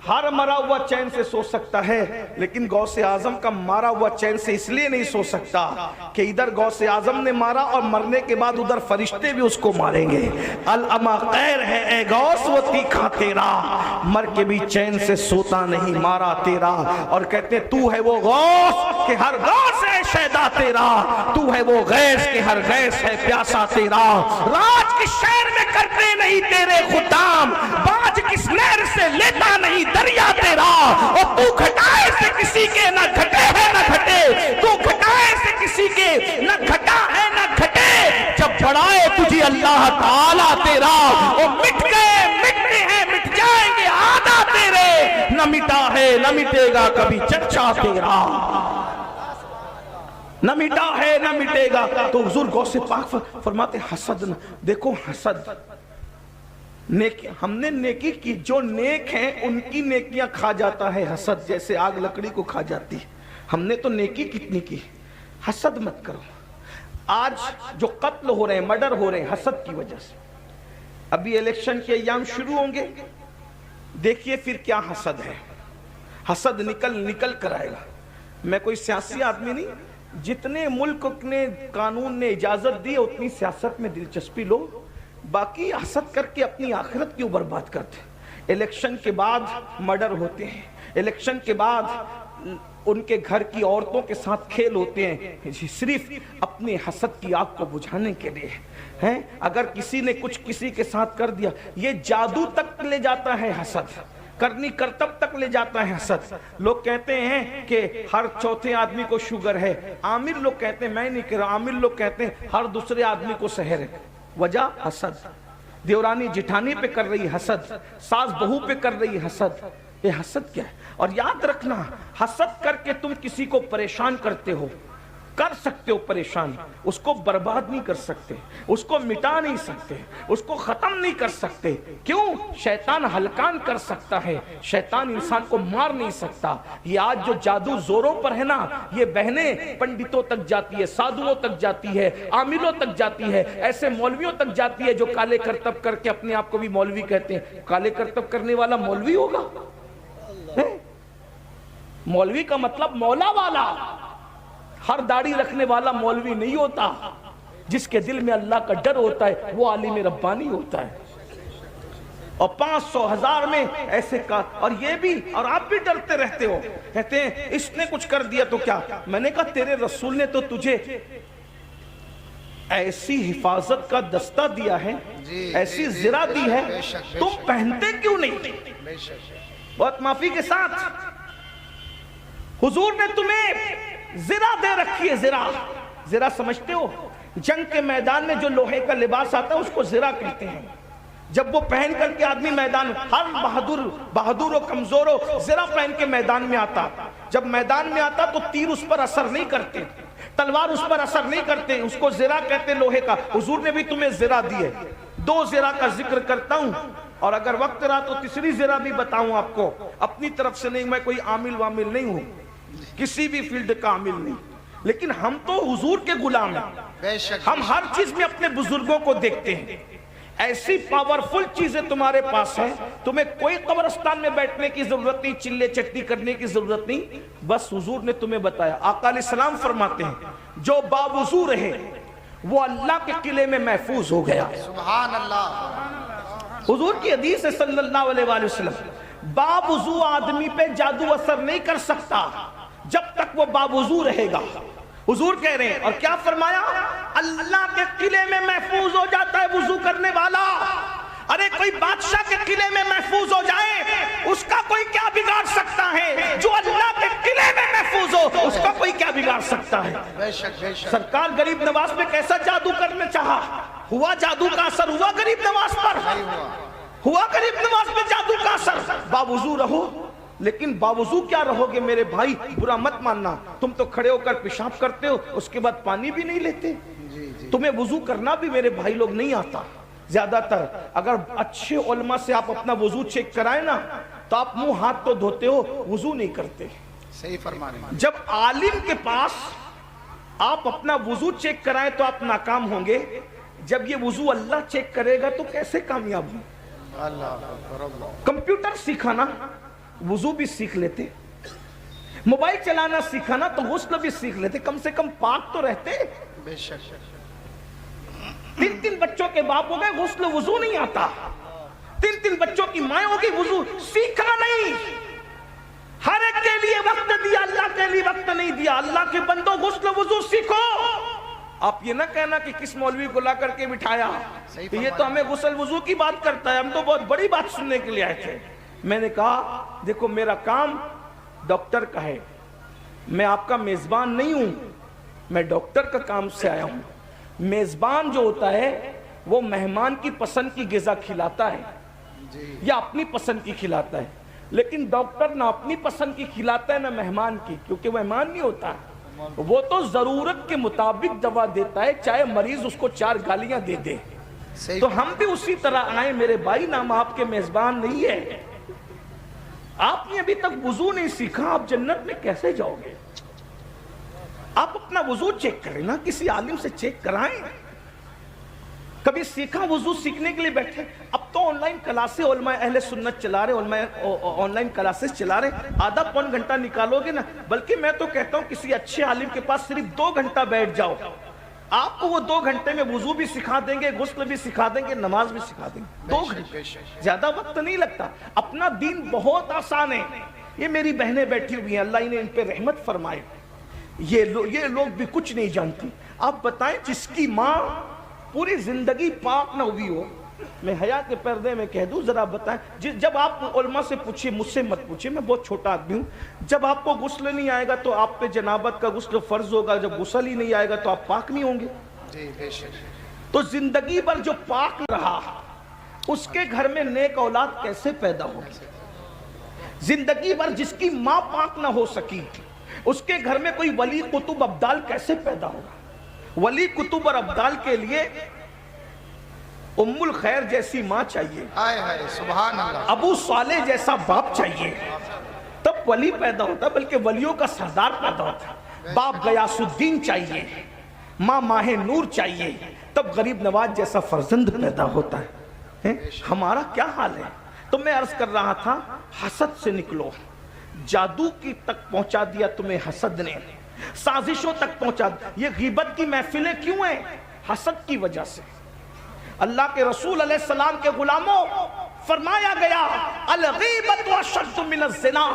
A: ہر مرا ہوا چین سے سو سکتا ہے, لیکن غوث اعظم کا مارا ہوا چین سے اس لیے نہیں سو سکتا کہ ادھر غوث اعظم نے مارا اور مرنے کے بعد ادھر فرشتے بھی اس کو ماریں گے. الاما خیر ہے اے غوث وہ تیکھا تیرا, مر کے بھی چین سے سوتا نہیں مارا تیرا. اور کہتے ہیں تو ہے وہ غوث کہ ہر غوث ہے شیدا تیرا, تو ہے وہ غیث کہ ہر غیث ہے پیاسا تیرا. راج کس شہر میں کرتے نہیں تیرے خدام, باج کس نہر سے لیتا نہیں دریا تیرا. اور تو گھٹائے سے کسی کے نہ گھٹے ہے نہ گھٹے, تو گھٹائے سے کسی کے نہ گھٹا ہے نہ گھٹے. جب بڑھائے تجھے اللہ تعالیٰ تیرا, اور مٹ گئے مٹنے ہیں مٹ جائیں گے آدھا تیرے, نہ مٹا ہے نہ مٹے گا کبھی چرچا تیرا, نہ مٹا ہے نہ مٹے گا. تو حضور غوث پاک فرماتے حسد نہ دیکھو, حسد ہم نے نیکی کی, جو نیک ہیں ان کی نیکیاں کھا جاتا ہے حسد, جیسے آگ لکڑی کو کھا جاتی ہے. ہم نے تو نیکی کتنی کی, حسد مت کرو. آج جو قتل ہو رہے ہیں, مرڈر ہو رہے ہیں حسد کی وجہ سے. ابھی الیکشن کے ایام شروع ہوں گے, دیکھیے پھر کیا حسد ہے. حسد نکل کر آئے گا. میں کوئی سیاسی آدمی نہیں, جتنے ملک نے قانون نے اجازت دی اتنی سیاست میں دلچسپی لو, باقی حسد کر کے اپنی آخرت کیوں برباد کرتے. الیکشن کے بعد مرڈر ہوتے ہیں, الیکشن کے بعد ان کے گھر کی عورتوں کے ساتھ کھیل ہوتے ہیں, صرف اپنے حسد کی آگ کو بجھانے کے لیے ہیں. اگر کسی نے کچھ کسی کے ساتھ کر دیا, یہ جادو تک لے جاتا ہے حسد, کرنی کرتب تک لے جاتا ہے حسد. لوگ کہتے ہیں کہ ہر چوتھے آدمی کو شوگر ہے, عامر لوگ کہتے ہیں, میں نہیں کہہ رہا, عامر لوگ کہتے ہیں ہر دوسرے آدمی کو سحر ہے. وجہ حسد. دیورانی جٹھانی پہ کر رہی حسد, ساس بہو پہ کر رہی حسد. یہ حسد کیا ہے؟ اور یاد رکھنا, حسد کر کے تم کسی کو پریشان کرتے ہو, کر سکتے ہو پریشان, اس کو برباد نہیں کر سکتے, اس کو مٹا نہیں سکتے, اس کو ختم نہیں کر سکتے. کیوں؟ شیطان ہلکان کر سکتا ہے, شیطان انسان کو مار نہیں سکتا. یہ آج جو جادو زوروں پر ہے نا, یہ بہنیں پنڈتوں تک جاتی ہے, سادھوؤں تک جاتی ہے, عاملوں تک جاتی ہے, ایسے مولویوں تک جاتی ہے جو کالے کرتب کر کے اپنے آپ کو بھی مولوی کہتے ہیں. کالے کرتب کرنے والا مولوی ہوگا؟ مولوی کا مطلب مولا والا. ہر داڑھی رکھنے والا مولوی نہیں ہوتا. جس کے دل میں اللہ کا ڈر ہوتا ہے وہ عالم ربانی ہوتا ہے. اور 500 1000 میں ایسے کا, اور یہ بھی, اور آپ بھی ڈرتے رہتے ہو, کہتے ہیں اس نے کچھ کر دیا تو کیا. میں نے کہا تیرے رسول نے تو تجھے ایسی حفاظت کا دستہ دیا ہے, ایسی زرہ دی ہے, تم پہنتے کیوں نہیں؟ بہت معافی کے ساتھ حضور نے تمہیں زرہ دے رکھی ہے. زرہ سمجھتے ہو؟ جنگ کے میدان میں جو لوہے کا لباس آتا ہے اس کو زرہ کہتے ہیں. جب وہ پہن کر کے آدمی میدان, ہر بہادر و کمزور ہو زرہ پہن کے میدان میں آتا, جب میدان میں آتا تو تیر اس پر اثر نہیں کرتے, تلوار اس پر اثر نہیں کرتے, اس کو زرہ کہتے لوہے کا. حضور نے بھی تمہیں زرہ دی ہے. 2 زرہ کا ذکر کرتا ہوں, اور اگر وقت رہا تو تیسری زرہ بھی بتاؤں آپ کو. اپنی طرف سے نہیں, میں کوئی عامل وامل نہیں ہوں, کسی بھی فیلڈ کا عامل نہیں, لیکن ہم تو حضور کے غلام ہیں. ہم ہر چیز میں اپنے بزرگوں کو دیکھتے ہیں. ایسی پاورفل چیزیں تمہارے پاس ہیں, تمہیں کوئی قبرستان میں بیٹھنے کی ضرورت نہیں, چلے چٹی کرنے کی ضرورت نہیں, بس حضور نے تمہیں بتایا. آقا علیہ السلام فرماتے ہیں جو باوضو رہے وہ اللہ کے قلعے میں محفوظ ہو گیا.
C: سبحان اللہ.
A: حضور کی حدیث ہے صلی اللہ علیہ وآلہ وسلم, باوضو آدمی پہ جادو اثر نہیں کر سکتا جب تک وہ باوضو رہے گا. حضور کہہ رہے ہیں, اور کیا فرمایا؟ اللہ کے قلعے میں محفوظ ہو جاتا ہے وضو کرنے والا. ارے کوئی بادشاہ کے قلعے میں محفوظ ہو جائے, اس کا کوئی کیا بگاڑ سکتا ہے؟ جو اللہ کے قلعے میں محفوظ ہو اس کا کوئی کیا بگاڑ سکتا ہے؟
C: بے شک بے شک.
A: سرکار غریب نواز پہ کیسا جادو کرنا چاہا, ہوا جادو کا اثر ہوا غریب نواز پر, ہوا غریب نواز باوضو رہو، لیکن باوضو کیا رہو گے میرے بھائی؟ برا مت ماننا، تم تو کھڑے ہو کر پیشاب کرتے ہو، اس کے بعد پانی بھی نہیں لیتے۔ تمہیں وضو کرنا بھی میرے بھائی لوگ نہیں آتا زیادہ تر۔ اگر اچھے علماء سے آپ اپنا وضو چیک کرائیں نا تو آپ منہ ہاتھ تو دھوتے ہو، وضو نہیں کرتے۔
C: صحیح فرما رہے ہیں۔
A: جب عالم کے پاس آپ اپنا وضو چیک کرائیں تو آپ ناکام ہوں گے، جب یہ وضو اللہ چیک کرے گا تو کیسے کامیاب ہوں؟
C: اللہ اکبر اللہ۔
A: کمپیوٹر سیکھانا وضو بھی سیکھ لیتے، موبائل چلانا سیکھانا تو غسل بھی سیکھ لیتے، کم سے کم پاک تو رہتے۔
C: بے شک۔
A: 3 بچوں کے باپ ہو گئے، غسل وضو نہیں آتا۔ 3 بچوں کی مائیں ہو گئی، وضو سیکھا نہیں۔ ہر ایک کے لیے وقت دیا، اللہ کے لیے وقت نہیں دیا۔ اللہ کے بندوں غسل وضو سیکھو۔ آپ یہ نہ کہنا کہ کس مولوی کو لا کر کے بٹھایا کہ یہ تو ہمیں غسل وضو کی بات کرتا ہے، ہم تو بہت بڑی بات سننے کے لیے آئے تھے۔ میں نے کہا دیکھو میرا کام ڈاکٹر کا ہے، میں آپ کا میزبان نہیں ہوں، میں ڈاکٹر کا کام سے آیا ہوں۔ میزبان جو ہوتا ہے وہ مہمان کی پسند کی غذا کھلاتا ہے یا اپنی پسند کی کھلاتا ہے، لیکن ڈاکٹر نہ اپنی پسند کی کھلاتا ہے نہ مہمان کی، کیونکہ مہمان نہیں ہوتا، وہ تو ضرورت کے مطابق دوا دیتا ہے، چاہے مریض اس کو 4 گالیاں دے دے۔ تو ہم بھی اسی طرح آئیں میرے بھائی، نام آپ کے میزبان نہیں ہے۔ آپ نے ابھی تک وضو نہیں سیکھا، آپ جنت میں کیسے جاؤ گے؟ آپ اپنا وضو چیک کریں نا، کسی عالم سے چیک کرائیں۔ کبھی سیکھا وضو سیکھنے کے لیے بیٹھے؟ اب تو آن لائن کلاسیں علماء اہل سنت چلا رہے، علماء آن لائن کلاسز چلا رہے، آدھا پون گھنٹہ نکالو گے نا، بلکہ میں تو کہتا ہوں کسی اچھے عالم کے پاس صرف 2 گھنٹہ بیٹھ جاؤ، آپ کو وہ 2 گھنٹے میں وضو بھی سکھا دیں گے، غسل بھی سکھا دیں گے، نماز بھی سکھا دیں گے۔ 2 گھنٹے، زیادہ وقت نہیں لگتا۔ اپنا دین بہت آسان ہے۔ یہ میری بہنیں بیٹھی ہوئی ہیں، اللہ انہیں ان پہ رحمت فرمائے، یہ لوگ بھی کچھ نہیں جانتی۔ آپ بتائیں جس کی ماں پوری زندگی پاک نہ ہوئی ہو، میں حیا کے پردے میں کہہ دوں، ذرا بتائیں، جب آپ علماء سے پوچھیں، مجھ سے مت پوچھیں، میں بہت چھوٹا آدمی ہوں، جب آپ کو غسل نہیں آئے گا تو آپ پہ جنابت کا غسل فرض ہوگا، جب غسل ہی نہیں آئے گا تو آپ پاک نہیں ہوں گے۔
C: جی بے شک۔
A: تو زندگی بھر جو پاک رہا اس کے گھر میں نیک اولاد کیسے پیدا ہوگی؟ زندگی بھر جس کی ماں پاک نہ ہو سکی اس کے گھر میں کوئی ولی قطب ابدال کیسے پیدا ہوگا؟ ولی قطب اور ابدال کے لیے ام الخیر جیسی ماں چاہیے،
C: آئے ہائے سبحان اللہ،
A: ابو صالح جیسا باپ چاہیے، تب ولی پیدا ہوتا، بلکہ ولیوں کا سردار پیدا ہوتا۔ باپ غیاث الدین چاہیے، ماں ماہ نور چاہیے، تب غریب نواز جیسا فرزند پیدا ہوتا ہے۔ ہمارا کیا حال ہے؟ تو میں عرض کر رہا تھا، حسد سے نکلو۔ جادو کی تک پہنچا دیا تمہیں حسد نے، سازشوں تک پہنچا دیا۔ یہ غیبت کی محفلیں کیوں ہیں؟ حسد کی وجہ سے۔ اللہ کے رسول علیہ السلام کے غلاموں فرمایا گیا الغیبت اشد من الزنا،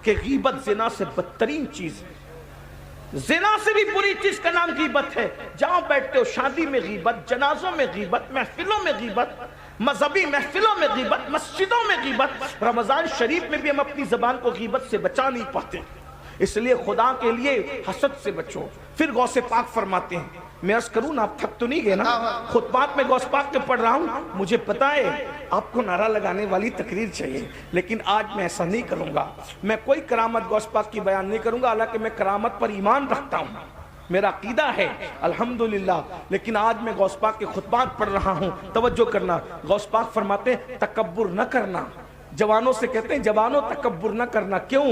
A: کہ غیبت زنا سے بدترین چیز ہے۔ زنا سے بھی بری چیز کا نام غیبت ہے۔ جہاں بیٹھتے ہو شادی میں غیبت، جنازوں میں غیبت، محفلوں میں غیبت، مذہبی محفلوں میں غیبت، مسجدوں میں غیبت۔ رمضان شریف میں بھی ہم اپنی زبان کو غیبت سے بچا نہیں پاتے، اس لیے خدا کے لیے حسد سے بچو۔ پھر غوث پاک فرماتے ہیں، میں عرض کروں نا، آپ تھک تو نہیں گئے نا؟ خطبات میں غوث پاک کے پڑھ رہا ہوں، مجھے پتا ہے آپ کو نعرہ لگانے والی تقریر چاہیے، لیکن آج میں ایسا نہیں کروں گا۔ میں کوئی کرامت غوث پاک کی بیان نہیں کروں گا، حالانکہ میں کرامت پر ایمان رکھتا ہوں، میرا عقیدہ ہے الحمدللہ، لیکن آج میں غوث پاک کے خطبات پڑھ رہا ہوں۔ توجہ کرنا، غوث پاک فرماتے ہیں تکبر نہ کرنا۔ جوانوں سے کہتے ہیں جوانوں تکبر نہ کرنا، کیوں؟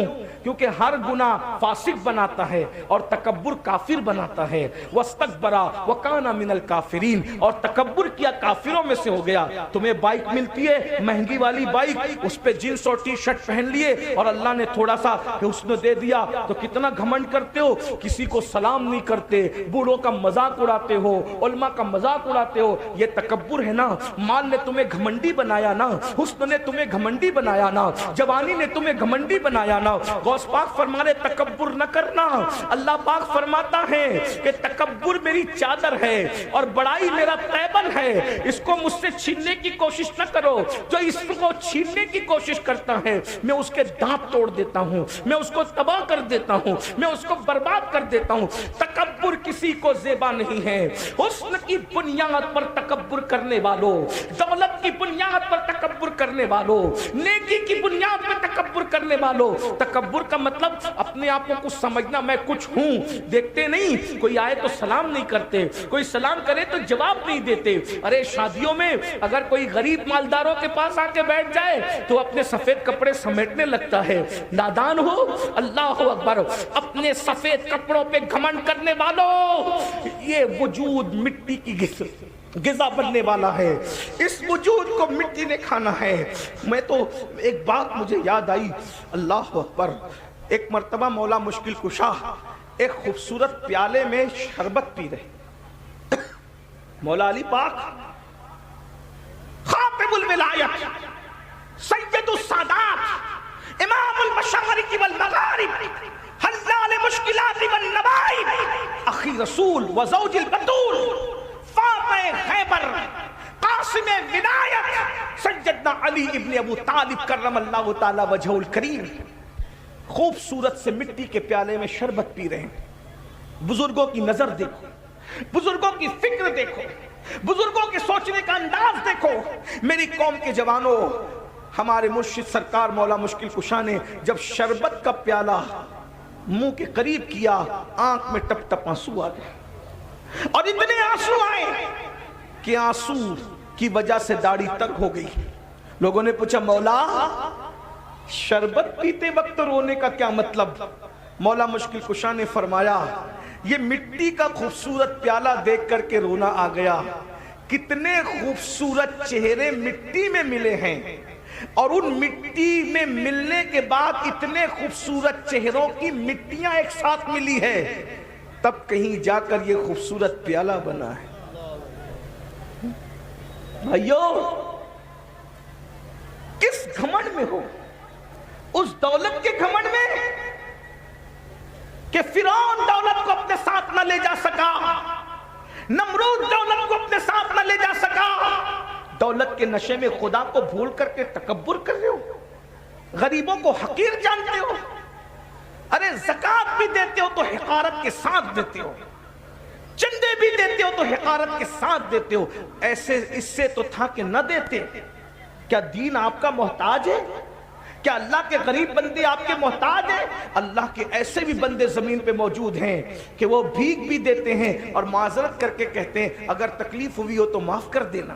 A: کیونکہ ہر گناہ فاسق بناتا ہے اور تکبر کافر بناتا ہے۔ وَاسْتَكْبَرَ وَكَانَ مِنَ الْكَافِرِينَ، اور تکبر کیا کافروں میں سے ہو گیا۔ تمہیں بائک ملتی ہے مہنگی والی بائک، اس پہ جینس اور ٹی شرٹ پہن لیے اور اللہ نے تھوڑا سا حسن دے دیا تو کتنا گھمنڈ کرتے ہو، کسی کو سلام نہیں کرتے، بوڑھوں کا مذاق اڑاتے ہو، علماء کا مذاق اڑاتے ہو۔ یہ تکبر ہے نا۔ مال نے تمہیں گھمنڈی بنایا نا، حسن نے تمہیں گھمنڈی بنایا نا، جوانی نے تمہیں گھمنڈی بنایا نا۔ غوث پاک فرمانے تکبر نہ کرنا۔ اللہ پاک فرماتا ہے کہ تکبر میری چادر ہے اور بڑائی میرا تیبن ہے، اس کو مجھ سے چھیننے کی کوشش نہ کرو۔ جو اس کو چھیننے کی کوشش کرتا ہے میں اس کے دانت توڑ دیتا ہوں، میں اس کو تباہ کر دیتا ہوں، میں اس کو برباد کر دیتا ہوں۔ تکبر کسی کو زیبا نہیں ہے۔ حسن کی بنیاد پر تکبر کرنے والوں، دولت کی بنیاد پر تکبر کرنے والوں، نیکی کی بنیاد پہ تکبر کرنے والوں. تکبر کا مطلب اپنے آپ کو کچھ سمجھنا, میں کچھ ہوں. دیکھتے نہیں, کوئی آئے تو سلام نہیں کرتے, کوئی سلام کرے تو جواب نہیں دیتے. ارے شادیوں میں اگر کوئی غریب مالداروں کے پاس آ کے بیٹھ جائے تو اپنے سفید کپڑے سمیٹنے لگتا ہے. نادان ہو, اللہ اکبر. اپنے سفید کپڑوں پہ گھمنڈ کرنے والوں, یہ وجود مٹی کی غذا بننے والا ہے. اس وجود کو مٹی نے کھانا ہے. میں تو ایک بات مجھے یاد آئی, اللہ اکبر. ایک مرتبہ مولا مشکل کشا ایک خوبصورت پیالے میں شربت پی رہے. مولا علی پاک خاتم الولایت, سید السادات, امام المشارق والمغارب, حلال مشکلات والنوائب, اخی رسول و زوج البتول, فاطمہ خیبر, قاسم ولایت, سیدنا علی ابن ابو طالب کرم اللہ تعالی وجہہ الکریم, خوبصورت سے مٹی کے پیالے میں شربت پی رہے ہیں. بزرگوں کی نظر دیکھو, بزرگوں کی فکر دیکھو, بزرگوں کے سوچنے کا انداز دیکھو. میری قوم کے جوانوں, ہمارے مرشد سرکار مولا مشکل کشا نے جب شربت کا پیالہ منہ کے قریب کیا, آنکھ میں ٹپ ٹپ آنسو آ گئے, اور اتنے آنسو آئے کہ آنسو کی وجہ سے داڑھی تک ہو گئی. لوگوں نے پوچھا مولا شربت پیتے وقت رونے کا کیا مطلب؟ مولا مشکل کشا نے فرمایا یہ مٹی کا خوبصورت پیالہ دیکھ کر کے رونا آ گیا. کتنے خوبصورت چہرے مٹی میں ملے ہیں, اور ان مٹی میں ملنے کے بعد اتنے خوبصورت چہروں کی مٹیاں ایک ساتھ ملی ہے, تب کہیں جا کر یہ خوبصورت پیالہ بنا ہے. بھائیو, کس گھمنڈ میں ہو؟ اس دولت کے گھمنڈ میں کہ فرعون دولت کو اپنے ساتھ نہ لے جا سکا, نمرود دولت کو اپنے ساتھ نہ لے جا سکا. دولت کے نشے میں خدا کو بھول کر کے تکبر کر رہے ہو, غریبوں کو حقیر جانتے ہو. ارے زکوٰۃ بھی دیتے ہو تو حقارت کے ساتھ دیتے ہو, چندے بھی دیتے ہو تو حقارت کے ساتھ دیتے ہو. ایسے اس سے تو تھا کہ نہ دیتے. کیا دین آپ کا محتاج ہے؟ کیا اللہ کے غریب بندے آپ کے محتاج ہیں؟ اللہ کے ایسے بھی بندے زمین پہ موجود ہیں کہ وہ بھیک بھی دیتے ہیں اور معذرت کر کے کہتے ہیں اگر تکلیف ہوئی ہو تو معاف کر دینا.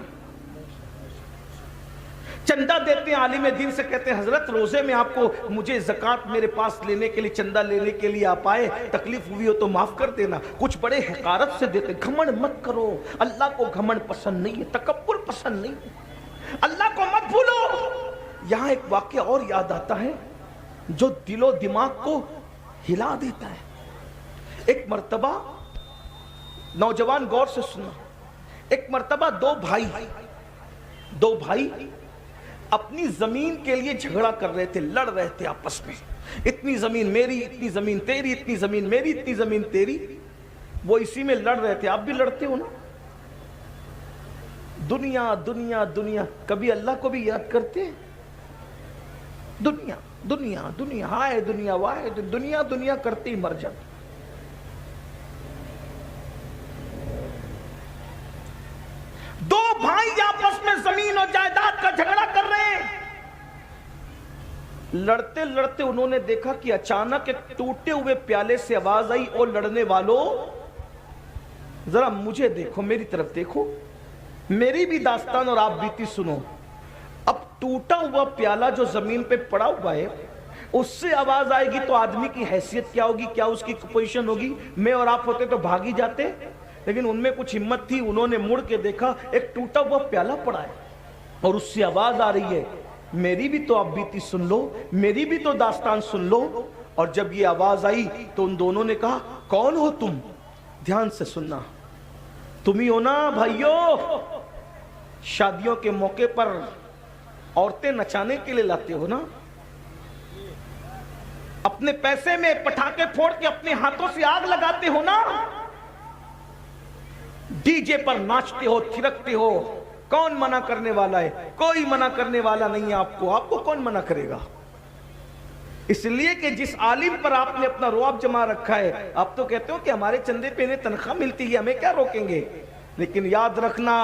A: چندہ دیتے ہیں, عالم دین سے کہتے ہیں حضرت روزے میں آپ کو مجھے زکوٰۃ میرے پاس لینے کے لیے, چندہ لینے کے لیے آپ آئے, تکلیف ہوئی ہو تو معاف کر دینا. کچھ بڑے حقارت سے دیتے. گھمنڈ مت کرو, اللہ کو گھمنڈ پسند نہیں ہے, تکبر پسند نہیں ہے, اللہ کو مت بھولو. یہاں ایک واقعہ اور یاد آتا ہے جو دل و دماغ کو ہلا دیتا ہے. ایک مرتبہ, نوجوان غور سے سننا, ایک مرتبہ دو بھائی اپنی زمین کے لیے جھگڑا کر رہے تھے, لڑ رہے تھے آپس میں. اتنی زمین میری, اتنی زمین تیری, اتنی زمین میری, اتنی زمین تیری. وہ اسی میں لڑ رہے تھے. آپ بھی لڑتے ہو نا. دنیا دنیا دنیا, کبھی اللہ کو بھی یاد کرتے ہیں؟ دنیا دنیا دنیا, ہائے دنیا وائے دنیا, دنیا کرتے ہی مر جاتے. دو بھائی آپس میں زمین اور جائیداد کا جھگڑا کر رہے ہیں. لڑتے لڑتے انہوں نے دیکھا کہ اچانک ایک ٹوٹے ہوئے پیالے سے آواز آئی, اور لڑنے والوں ذرا مجھے دیکھو, میری طرف دیکھو, میری بھی داستان اور آپ بیتی سنو. اب ٹوٹا ہوا پیالہ جو زمین پہ پڑا ہوا ہے, اس سے آواز آئے گی تو آدمی کی حیثیت کیا ہوگی, کیا اس کی پوزیشن ہوگی؟ میں اور آپ ہوتے تو بھاگ ہی جاتے. لیکن ان میں کچھ ہمت تھی, انہوں نے مڑ کے دیکھا ایک ٹوٹا ہوا پیالہ پڑا ہے اور اس سے آواز آ رہی ہے. میری بھی تو آپ بیتی سن لو, میری بھی تو داستان سن لو. اور جب یہ آواز آئی تو ان دونوں نے کہا کون ہو تم؟ دھیان سے سننا, تم ہی ہو نا بھائیو شادیوں کے موقع پر عورتیں نچانے کے لیے لاتے ہو نا, اپنے پیسے میں پٹاخے پھوڑ کے اپنے ہاتھوں سے آگ لگاتے ہو نا, ڈی جے پر ناچتے ہو, تھرکتے ہو. کون منع کرنے والا ہے؟ کوئی منع کرنے والا نہیں ہے آپ کو کون منع کرے گا؟ اس لیے کہ جس عالم پر آپ نے اپنا رعب جما رکھا ہے, آپ تو کہتے ہو کہ ہمارے چندے پہ انہیں تنخواہ ملتی ہے, ہمیں کیا روکیں گے. لیکن یاد رکھنا,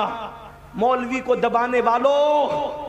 A: مولوی کو دبانے والوں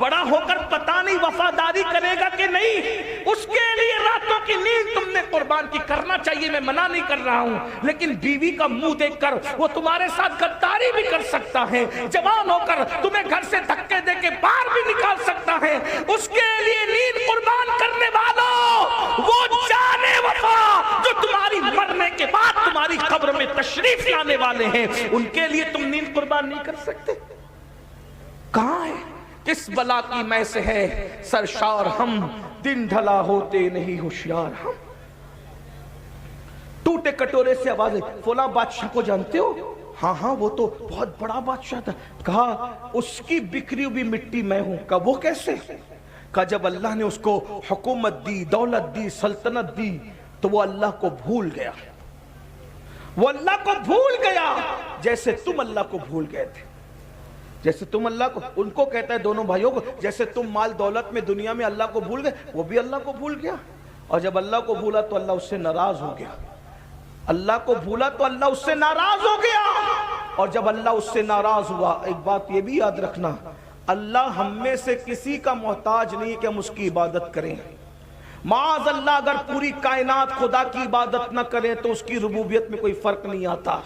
A: بڑا ہو کر پتہ نہیں وفاداری کرے گا کہ نہیں. اس کے لیے راتوں کی نیند تم نے قربان کی کرنا چاہیے, میں منع نہیں کر رہا ہوں, لیکن بیوی کا منہ دیکھ کر وہ تمہارے ساتھ غداری بھی کر سکتا ہے, جوان ہو کر تمہیں گھر سے دھکے دے کے باہر بھی نکال سکتا ہے. اس کے لیے نیند قربان کرنے والوں, وہ جانے وفا جو تمہاری مرنے کے بعد تمہاری قبر میں تشریف لانے والے ہیں, ان کے لیے تم نیند قربان نہیں کر سکتے. کہاں ہے, کس بلا کی میں سے ہے سرشار ہم, دن ڈھلا ہوتے نہیں ہوشیار ہم. ٹوٹے کٹورے سے آواز ہے, فلاں بادشاہ کو جانتے ہو؟ ہاں ہاں وہ تو بہت بڑا بادشاہ تھا. کہا اس کی بکھری ہوئی مٹی میں ہوں. کہا وہ کیسے؟ کہا جب اللہ نے اس کو حکومت دی, دولت دی, سلطنت دی, تو وہ اللہ کو بھول گیا. وہ اللہ کو بھول گیا جیسے تم اللہ کو بھول گئے تھے. جیسے تم اللہ کو, ان کو کہتا ہے دونوں بھائیوں کو, جیسے تم مال دولت میں دنیا میں اللہ کو بھول گئے, وہ بھی اللہ کو بھول گیا. اور جب اللہ کو بھولا تو اللہ اس سے ناراض ہو گیا. اللہ کو بھولا تو اللہ اس سے ناراض ہو گیا. اور جب اللہ اس سے ناراض ہوا, ایک بات یہ بھی یاد رکھنا, اللہ ہم میں سے کسی کا محتاج نہیں کہ ہم اس کی عبادت کریں. معاذ اللہ اگر پوری کائنات خدا کی عبادت نہ کریں تو اس کی ربوبیت میں کوئی فرق نہیں آتا.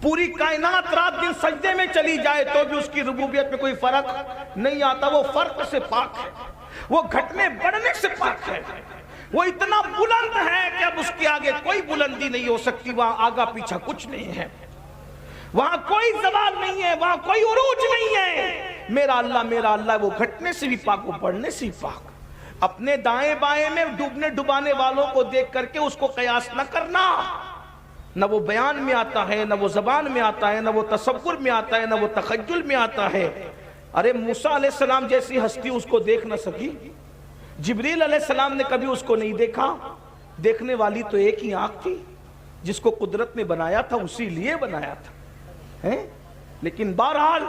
A: پوری کائنات رات دن سجدے میں چلی جائے تو بھی اس کی ربوبیت میں کوئی فرق نہیں آتا. وہ فرق سے پاک ہے, وہ گھٹنے بڑھنے سے پاک ہے, وہ اتنا بلند ہے کہ اب اس کے آگے کوئی بلندی نہیں ہو سکتی. وہاں آگا پیچھا کچھ نہیں ہے, وہاں کوئی زوال نہیں ہے, وہاں کوئی عروج نہیں ہے. میرا اللہ وہ گھٹنے سے بھی پاک, وہ بڑھنے سے بھی پاک. اپنے دائیں بائیں میں ڈوبنے ڈبانے والوں کو دیکھ کر کے اس کو قیاس نہ کرنا. نہ وہ بیان میں آتا ہے, نہ وہ زبان میں آتا ہے, نہ وہ تصور میں آتا ہے, نہ وہ تخیل میں آتا ہے. ارے موسیٰ علیہ السلام جیسی ہستی اس کو دیکھ نہ سکی, جبریل علیہ السلام نے کبھی اس کو نہیں دیکھا. دیکھنے والی تو ایک ہی آنکھ تھی, جس کو قدرت نے بنایا تھا اسی لیے بنایا تھا. لیکن بہرحال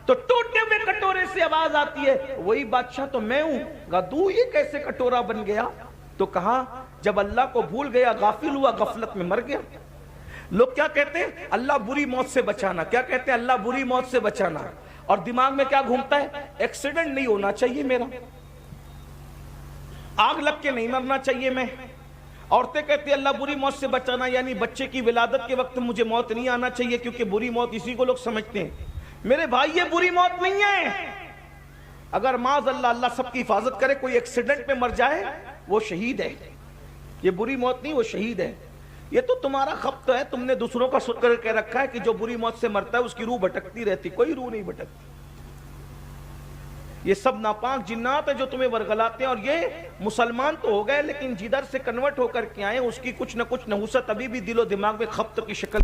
A: تو ٹوٹے ہوئے کٹورے سے آواز آتی ہے, وہی بادشاہ تو میں ہوں. تو یہ کیسے کٹورا بن گیا؟ تو کہا جب اللہ کو بھول گیا, غافل ہوا, غفلت میں مر گیا. لوگ کیا کہتے ہیں؟ اللہ بری موت سے بچانا. کیا کہتے ہیں؟ اللہ بری موت سے بچانا. اور دماغ میں کیا گھومتا ہے؟ ایکسیڈنٹ نہیں ہونا چاہیے میرا, آگ لگ کے نہیں مرنا چاہیے میں. عورتیں کہتی ہیں اللہ بری موت سے بچانا, یعنی بچے کی ولادت کے وقت مجھے موت نہیں آنا چاہیے, کیونکہ بری موت اسی کو لوگ سمجھتے ہیں. میرے بھائی یہ بری موت نہیں ہے. اگر معاذ اللہ سب کی حفاظت کرے, کوئی ایکسیڈنٹ میں مر جائے وہ شہید ہے. یہ بری موت نہیں, وہ شہید ہے. یہ تو تمہارا خبط ہے, تم نے دوسروں کا شکر کہہ رکھا ہے کہ جو بری موت سے مرتا ہے اس کی روح بھٹکتی رہتی. کوئی روح نہیں بھٹکتی. یہ سب ناپاک جنات ہیں جو تمہیں ورگلاتے ہیں. اور یہ مسلمان تو ہو گئے, لیکن جدھر سے کنورٹ ہو کر کے آئے اس کی کچھ نہ کچھ نحوست ابھی بھی دل و دماغ میں خبط کی شکل.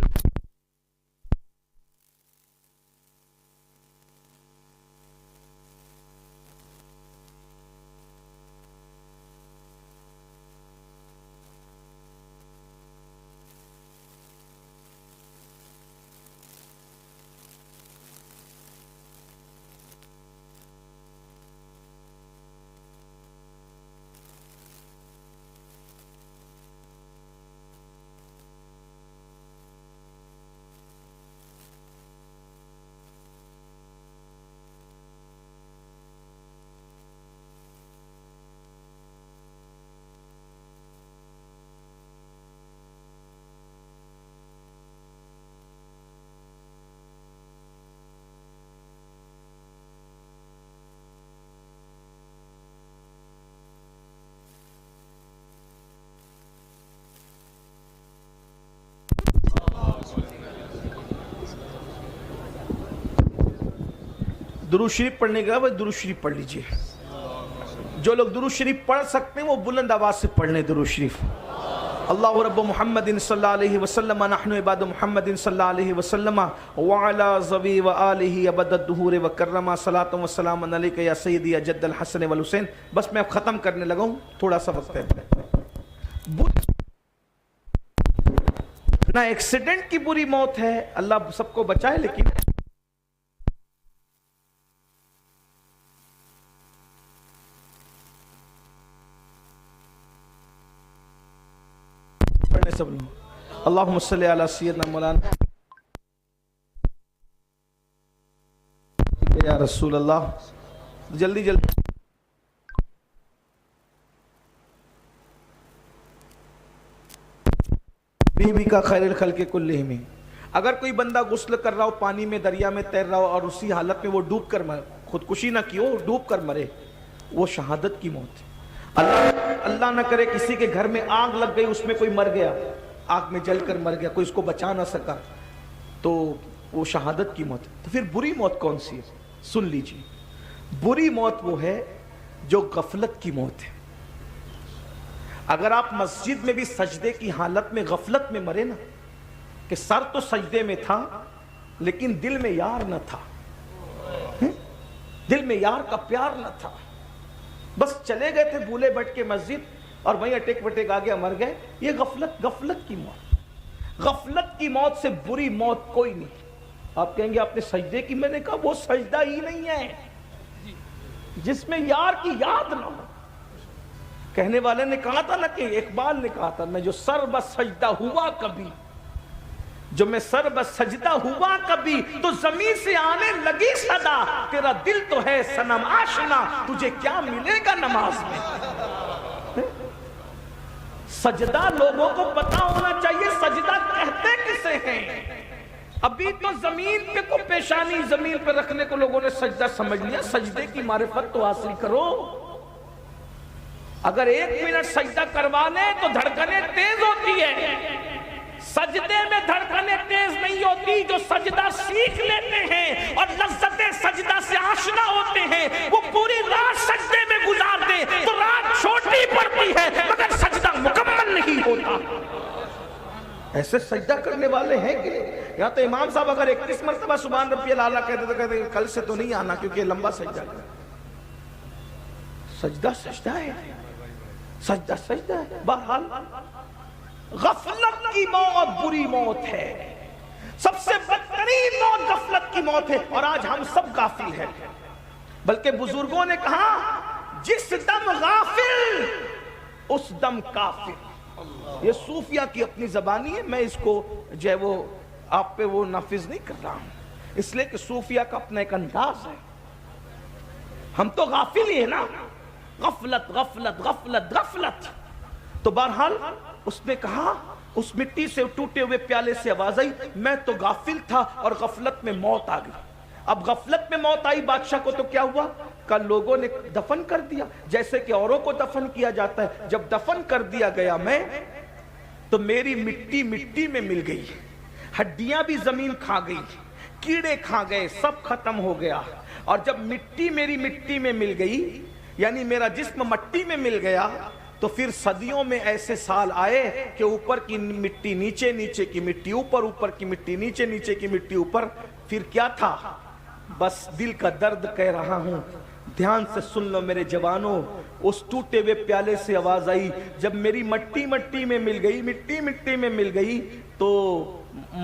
A: درود شریف پڑھنے کے بعد درود شریف پڑھ لیجئے. جو لوگ درود شریف پڑھ سکتے ہیں وہ بلند آواز سے پڑھ لیں درود شریف. اللہ رب محمد صلی اللہ علیہ وسلم نحن عباد محمد صلی اللہ علیہ وسلم وعلی ذوی وآلہ ابد الدہور وکرما صلاۃ و سلام علیک یا سیدی یا جد الحسن والحسین. بس میں اب ختم کرنے لگا ہوں, تھوڑا سا وقت ہے. نہ ایکسیڈنٹ کی بری موت ہے, اللہ سب کو بچائے, لیکن سب اللہم صلی علی سیدنا مولانا یا رسول اللہ جلدی جلدی بی کا خیر الخلق کلہم. اگر کوئی بندہ غسل کر رہا ہو، پانی میں دریا میں تیر رہا ہو اور اسی حالت میں وہ ڈوب کر مرے، خودکشی نہ کی ہو، ڈوب کر مرے، وہ شہادت کی موت ہے. اللہ نہ کرے کسی کے گھر میں آگ لگ گئی، اس میں کوئی مر گیا، آگ میں جل کر مر گیا، کوئی اس کو بچا نہ سکا، تو وہ شہادت کی موت ہے. تو پھر بری موت کون سی ہے؟ سن لیجیے، بری موت وہ ہے جو غفلت کی موت ہے. اگر آپ مسجد میں بھی سجدے کی حالت میں غفلت میں مرے نا، کہ سر تو سجدے میں تھا لیکن دل میں یار نہ تھا، دل میں یار کا پیار نہ تھا، بس چلے گئے تھے بھولے بٹ کے مسجد اور وہیں اٹیک وٹیک آ گیا مر گئے، یہ غفلت کی موت. غفلت کی موت سے بری موت کوئی نہیں. آپ کہیں گے آپ نے سجدے کی، میں نے کہا وہ سجدہ ہی نہیں ہے جس میں یار کی یاد نہ ہو. کہنے والے نے کہا تھا نا، کہ اقبال نے کہا تھا، میں جو سر بس سجدہ ہوا کبھی، جو میں سر بس سجدہ ہوا کبھی، تو زمین سے آنے لگی صدا، تیرا دل تو ہے صنم آشنا، تجھے کیا ملے گا نماز میں. سجدہ لوگوں کو پتا ہونا چاہیے سجدہ کہتے کسے ہیں. ابھی تو زمین پہ کو پیشانی زمین پہ رکھنے کو لوگوں نے سجدہ سمجھ لیا. سجدے کی معرفت تو حاصل کرو. اگر 1 منٹ سجدہ کروا لیں تو دھڑکنیں تیز ہوتی ہے. سجدے میں دھڑکنیں تیز نہیں ہوتی. جو سجدہ سیکھ لیتے ہیں اور لذت سجدہ سے آشنا ہوتے ہیں، وہ پوری رات سجدے میں گزار دیں تو رات چھوٹی پڑتی ہے مگر سجدہ مکمل نہیں ہوتا. ایسے سجدہ کرنے والے ہیں کہ یا تو امام صاحب اگر 31 مرتبہ سبحان ربی الاعلیٰ کہتے تو کہتے کل سے تو نہیں آنا کیونکہ لمبا سجدہ ہے. سجدہ ہے، سجدہ ہے. بہرحال غفلت کی موت بری موت ہے. سب سے بدترین موت غفلت کی موت ہے. اور آج ہم سب غافل ہیں. بلکہ بزرگوں نے کہا جس دم غافل اس دم کافر. یہ صوفیہ کی اپنی زبانی ہے. میں اس کو جو ہے وہ آپ پہ وہ نافذ نہیں کر رہا ہوں، اس لیے کہ صوفیہ کا اپنا ایک انداز ہے. ہم تو غافل ہی ہیں نا. غفلت غفلت غفلت غفلت. تو بہرحال اس نے کہا، اس مٹی سے ٹوٹے ہوئے پیالے سے آواز آئی، میں تو غافل تھا اور غفلت میں موت آ گئی. اب غفلت میں موت آئی بادشاہ کو تو کیا ہوا؟ کل لوگوں نے دفن کر دیا جیسے کہ اوروں کو دفن کیا جاتا ہے. جب دفن کر دیا گیا میں، تو میری مٹی مٹی میں مل گئی، ہڈیاں بھی زمین کھا گئی، کیڑے کھا گئے، سب ختم ہو گیا. اور جب مٹی میری مٹی میں مل گئی، یعنی میرا جسم مٹی میں مل گیا، تو پھر صدیوں میں ایسے سال آئے کہ اوپر کی مٹی نیچے، نیچے کی مٹی اوپر، اوپر کی مٹی نیچے، نیچے کی مٹی اوپر. پھر کیا تھا؟ بس دل کا درد کہہ رہا ہوں. دھیان سے سن لو میرے جوانوں. اس ٹوٹے ہوئے پیالے سے آواز آئی، جب میری مٹی مٹی میں مل گئی، مٹی مٹی میں مل گئی، تو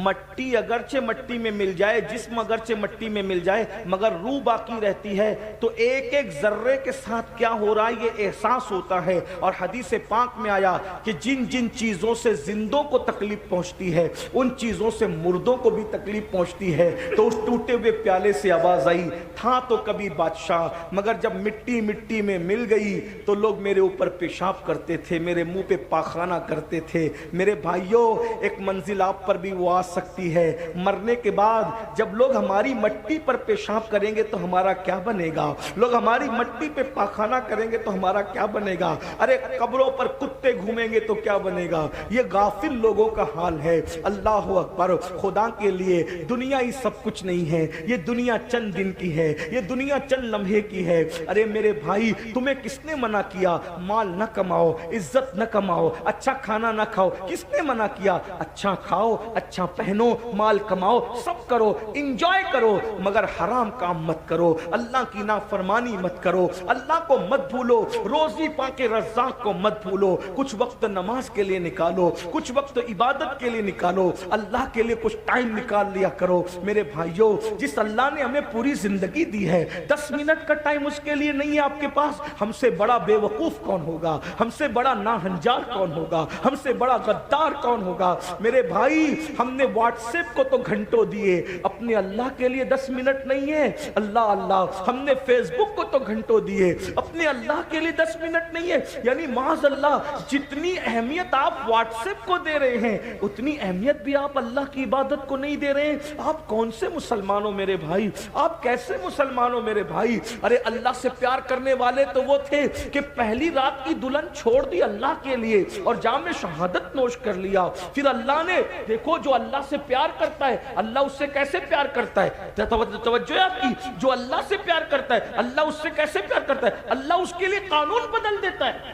A: مٹی اگرچہ مٹی میں مل جائے، جسم اگرچہ مٹی میں مل جائے، مگر روح باقی رہتی ہے. تو ایک ایک ذرے کے ساتھ کیا ہو رہا ہے یہ احساس ہوتا ہے. اور حدیث پاک میں آیا کہ جن جن چیزوں سے زندوں کو تکلیف پہنچتی ہے ان چیزوں سے مردوں کو بھی تکلیف پہنچتی ہے. تو اس ٹوٹے ہوئے پیالے سے آواز آئی، تھا تو کبھی بادشاہ، مگر جب مٹی مٹی میں مل گئی تو لوگ میرے اوپر پیشاب کرتے تھے، میرے منہ پہ پاخانہ کرتے تھے. میرے بھائیوں، ایک منزل آپ پر بھی وہ آ سکتی ہے. مرنے کے بعد جب لوگ ہماری مٹی پر پیشاب کریں گے تو ہمارا کیا بنے گا؟ لوگ ہماری مٹی پہ پاخانہ کریں گے تو ہمارا کیا بنے گا؟ ارے قبروں پر کتے گھومیں گے تو کیا بنے گا؟ یہ غافل لوگوں کا حال ہے. اللہ اکبر. خدا کے لیے دنیا ہی سب کچھ نہیں ہے. یہ دنیا چند دن کی ہے، یہ دنیا چند لمحے کی ہے. ارے میرے بھائی، تمہیں کس نے منع کیا مال نہ کماؤ، عزت نہ کماؤ، اچھا کھانا نہ کھاؤ؟ کس نے منع کیا؟ اچھا کھاؤ، اچھا پہنو، مال کماؤ، سب کرو، انجوائے کرو، مگر حرام کام مت کرو، اللہ کی نافرمانی مت کرو، اللہ کو مت بھولو، روزی پا کے رزاق کو مت بھولو. کچھ وقت نماز کے لیے نکالو، کچھ وقت عبادت کے لیے نکالو، اللہ کے لیے کچھ ٹائم نکال لیا کرو. میرے بھائیوں، جس اللہ نے ہمیں پوری زندگی دی ہے، 10 منٹ کا ٹائم اس کے لیے نہیں ہے آپ کے پاس. ہم سے بڑا بے وقوف کون ہوگا؟ ہم سے بڑا ناہنجار کون ہوگا؟ ہم سے بڑا غدار کون ہوگا؟ میرے بھائی، ہم نے واٹس ایپ کو تو گھنٹوں دیے، اپنے اللہ کے لیے 10 منٹ نہیں ہے۔ اللہ اللہ، ہم نے فیس بک کو تو گھنٹوں دیے، اپنے اللہ کے لیے 10 منٹ نہیں ہے۔ یعنی معاذ اللہ، جتنی اہمیت آپ واٹس ایپ کو دے رہے ہیں اتنی اہمیت بھی آپ اللہ کی عبادت کو نہیں دے رہے ہیں۔ آپ کون سے مسلمانوں میرے بھائی، آپ کیسے مسلمانوں میرے بھائی؟ ارے اللہ سے پیار کرنے والے تو وہ تھے کہ پہلی رات کی دلہن چھوڑ دی اللہ کے لیے اور جام شہادت نوش کر لیا۔ پھر اللہ نے دیکھو، جو اللہ سے پیار کرتا ہے اللہ اس سے کیسے پیار کرتا ہے؟ توجہ ہے آپ کی؟ جو اللہ سے پیار کرتا ہے اللہ اس سے کیسے پیار کرتا ہے؟ اللہ اس کے لیے قانون بدل دیتا ہے۔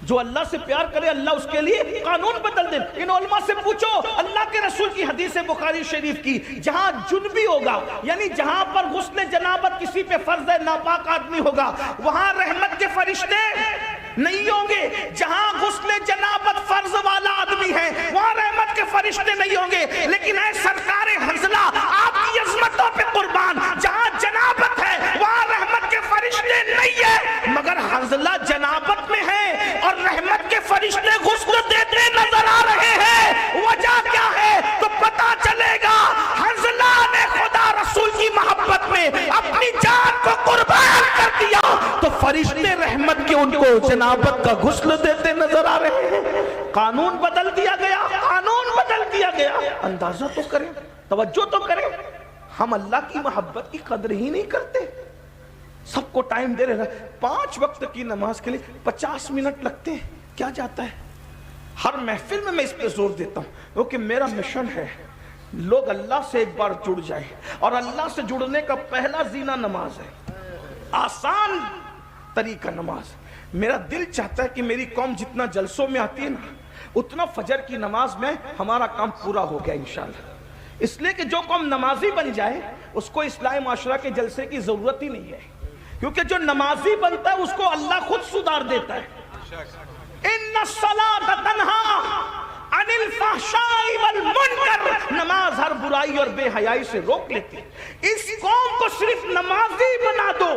A: جو اللہ سے پیار کرے اللہ اس کے لیے قانون بدل دے۔ ان علماء سے پوچھو، اللہ کے رسول کی حدیث بخاری شریف کی، جہاں جنبی ہوگا یعنی جہاں پر غسل جنابت کسی پہ فرض ہے، ناپاک آدمی ہوگا، وہاں رحمت کے فرشتے نہیں ہوں گے۔ جہاں غسل جنابت فرض والا آدمی ہے وہاں رحمت کے فرشتے نہیں ہوں گے۔ لیکن اے سرکار حنظلہ، آپ کی عظمتوں پہ قربان، جہاں جنابت ہے وہاں رحمت کے فرشتے نہیں ہے، مگر حنظلہ جنابت میں ہے اور رحمت کے فرشتے غسل دیتے نظر آ رہے ہیں۔ وجہ کیا ہے تو پتا چلے گا، حنظلہ نے خدا رسول کی محبت میں اپنی جان کو قربان کر دیا تو فرشتے رحمت کے ان کو جنابت کا غسل دیتے نظر آ رہے ہیں۔ قانون بدل دیا گیا، قانون بدل دیا گیا۔ اندازہ تو کریں، توجہ تو کریں، ہم اللہ کی محبت کی قدر ہی نہیں کرتے۔ سب کو ٹائم دے رہے ہیں، 5 وقت کی نماز کے لیے 50 منٹ لگتے ہیں، کیا جاتا ہے؟ ہر محفل میں اس پہ زور دیتا ہوں کیونکہ میرا مشن ہے لوگ اللہ سے ایک بار جڑ جائیں، اور اللہ سے جڑنے کا پہلا زینہ نماز ہے، آسان طریقہ نماز۔ میرا دل چاہتا ہے کہ میری قوم جتنا جلسوں میں آتی ہے نا اتنا فجر کی نماز میں ہمارا کام پورا ہو گیا انشاءاللہ۔ اس لیے کہ جو قوم نمازی بن جائے اس کو اصلاح معاشرہ کے جلسے کی ضرورت ہی نہیں ہے، کیونکہ جو نمازی بنتا ہے اس کو اللہ خود سدھار دیتا ہے۔ ان الصلاۃ تنہی عن الفحشاء والمنکر، نماز ہر برائی اور بے حیائی سے روک لیتی ہے۔ اس قوم کو صرف نمازی بنا دو،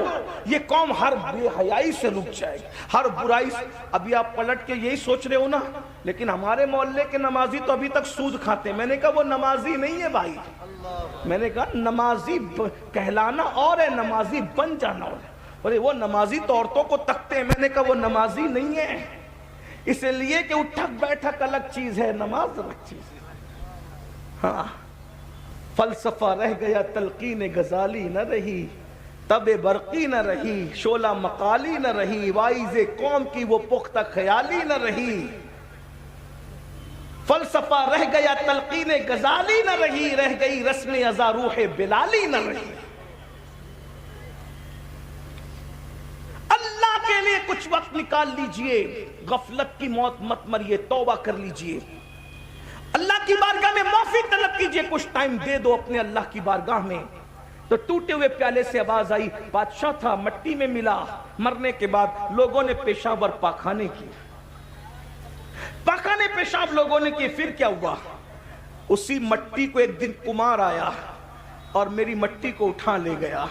A: یہ قوم ہر بے حیائی سے رک جائے گی، ہر برائی سے۔ ابھی آپ پلٹ کے یہی سوچ رہے ہو نا، لیکن ہمارے محلے کے نمازی تو ابھی تک سود کھاتے ہیں۔ میں نے کہا وہ نمازی نہیں ہے بھائی، میں نے کہا نمازی کہلانا اور ہے، نمازی بن جانا اور ہے۔ بولے وہ نمازی تو عورتوں کو تکتے ہیں، میں نے کہا وہ نمازی نہیں ہے، اس لیے کہ اٹھک بیٹھک الگ چیز ہے، نماز الگ چیز ہے۔ ہاں، فلسفہ رہ گیا تلقین غزالی نہ رہی، تب برقی نہ رہی، شعلہ مقالی نہ رہی، وائز قوم کی وہ پختہ خیالی نہ رہی۔ فلسفہ رہ گیا تلقین غزالی نہ رہی، رہ گئی رسم ازا روح بلالی نہ رہی۔ اللہ کے لیے کچھ وقت نکال لیجئے، غفلت کی موت مت مریے، توبہ کر لیجئے، اللہ کی بارگاہ میں معافی طلب کیجئے، کچھ ٹائم دے دو اپنے اللہ کی بارگاہ میں۔ تو ٹوٹے ہوئے پیالے سے آواز آئی، بادشاہ تھا مٹی میں ملا، مرنے کے بعد لوگوں نے پیشاب اور پاخانے کی، پاخانے پیشاب لوگوں نے کی۔ پھر کیا ہوا؟ اسی مٹی کو ایک دن کمار آیا اور میری مٹی کو اٹھا لے گیا۔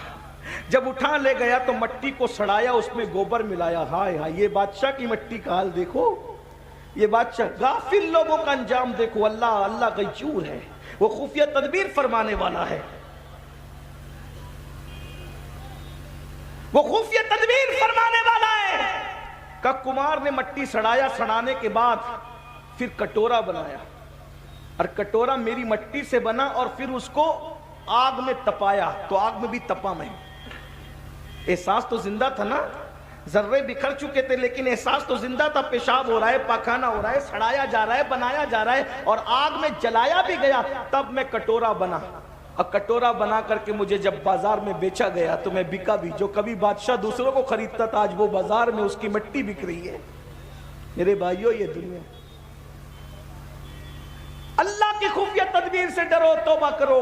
A: جب اٹھا لے گیا تو مٹی کو سڑایا، اس میں گوبر ملایا۔ ہائے ہائے، یہ بادشاہ کی مٹی کا حال دیکھو، یہ بادشاہ، غافل لوگوں کا انجام دیکھو۔ اللہ غیور ہے، وہ خفیہ تدبیر فرمانے والا ہے، وہ خفیہ تدبیر فرمانے والا ہے۔ کہ کمار نے مٹی سڑایا، سڑانے کے بعد پھر کٹورا بنایا، اور کٹورا میری مٹی سے بنا، اور پھر اس کو آگ میں تپایا، تو آگ میں بھی تپا میں۔ احساس تو زندہ تھا نا، ذرے بکھر چکے تھے لیکن احساس تو زندہ تھا۔ پیشاب ہو رہا ہے، پاخانہ ہو رہا ہے، سڑایا جا رہا ہے، بنایا جا رہا ہے، اور آگ میں جلایا بھی گیا۔ تب میں کٹورا بنا، اور کٹورا بنا کر کے مجھے جب بازار میں بیچا گیا تو میں بکا بھی۔ جو کبھی بادشاہ دوسروں کو خریدتا تھا آج وہ بازار میں اس کی مٹی بک رہی ہے۔ میرے بھائیو، یہ دنیا، اللہ کی خفیہ تدبیر سے ڈرو، توبہ کرو۔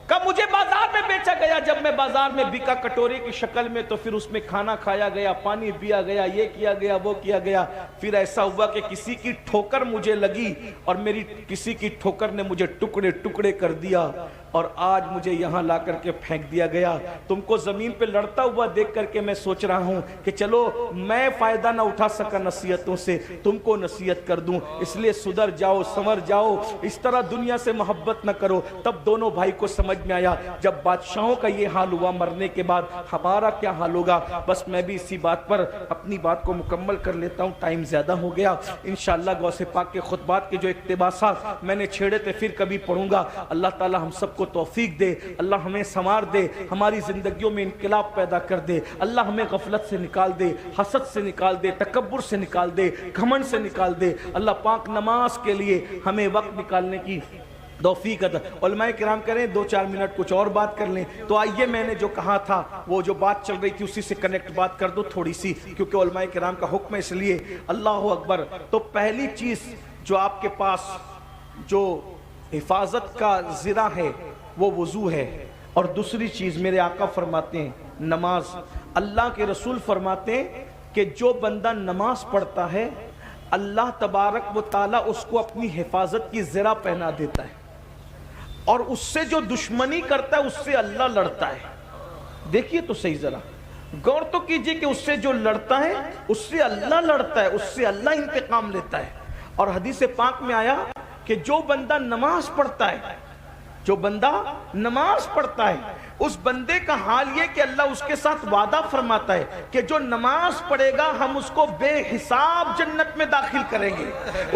A: کہ مجھے بازار میں بیچا گیا، جب میں بازار میں بکا کٹوری کی شکل میں، تو پھر اس میں کھانا کھایا گیا، پانی پیا گیا، یہ کیا گیا، وہ کیا گیا۔ پھر ایسا ہوا کہ کسی کی ٹھوکر مجھے لگی، اور میری کسی کی ٹھوکر نے مجھے ٹکڑے ٹکڑے کر دیا، اور آج مجھے یہاں لا کر کے پھینک دیا گیا. تم کو زمین پہ لڑتا ہوا دیکھ کر کے میں سوچ رہا ہوں کہ چلو میں فائدہ نہ اٹھا سکا نصیحتوں سے, تم کو نصیحت کر دوں. اس لیے سدھر جاؤ, سنور جاؤ, اس طرح دنیا سے محبت نہ کرو. تب دونوں بھائی کو سمجھ میں آیا جب بادشاہوں کا یہ حال ہوا مرنے کے بعد ہمارا کیا حال ہوگا. بس میں بھی اسی بات پر اپنی بات کو مکمل کر لیتا ہوں, ٹائم زیادہ ہو گیا. انشاءاللہ غوث پاک کے خطبات کے جو اقتباسات میں نے چھیڑے تھے پھر کبھی پڑھوں گا. اللہ تعالی ہم سب کو توفیق دے, اللہ ہمیں سنوار دے, ہماری زندگیوں میں انقلاب پیدا کر دے. اللہ ہمیں غفلت سے نکال دے, حسد سے نکال دے, تکبر سے نکال دے, گھمنڈ سے نکال دے. اللہ پاک نماز کے لیے ہمیں وقت نکالنے کی توفیق عطا. علماء کرام کریں 2-4 منٹ کچھ اور بات کر لیں. تو آئیے میں نے جو کہا تھا وہ جو بات چل رہی تھی اسی سے کنیکٹ بات کر دو تھوڑی سی, کیونکہ علماء کرام کا حکم ہے اس لیے. اللہ اکبر. تو پہلی چیز جو آپ کے پاس جو حفاظت کا ذرا ہے وہ وضو ہے, اور دوسری چیز میرے آقا فرماتے ہیں نماز. اللہ کے رسول فرماتے ہیں کہ جو بندہ نماز پڑھتا ہے اللہ تبارک و تعالی اس کو اپنی حفاظت کی زرہ پہنا دیتا ہے, اور اس سے جو دشمنی کرتا ہے اس سے اللہ لڑتا ہے. دیکھیے تو صحیح ذرا غور تو کیجئے کہ اس سے جو لڑتا ہے اس سے اللہ لڑتا ہے, اس سے اللہ انتقام لیتا ہے. اور حدیث پاک میں آیا کہ جو بندہ نماز پڑھتا ہے, جو بندہ نماز پڑھتا ہے اس بندے کا حال یہ کہ اللہ اس کے ساتھ وعدہ فرماتا ہے کہ جو نماز پڑھے گا ہم اس کو بے حساب جنت میں داخل کریں گے,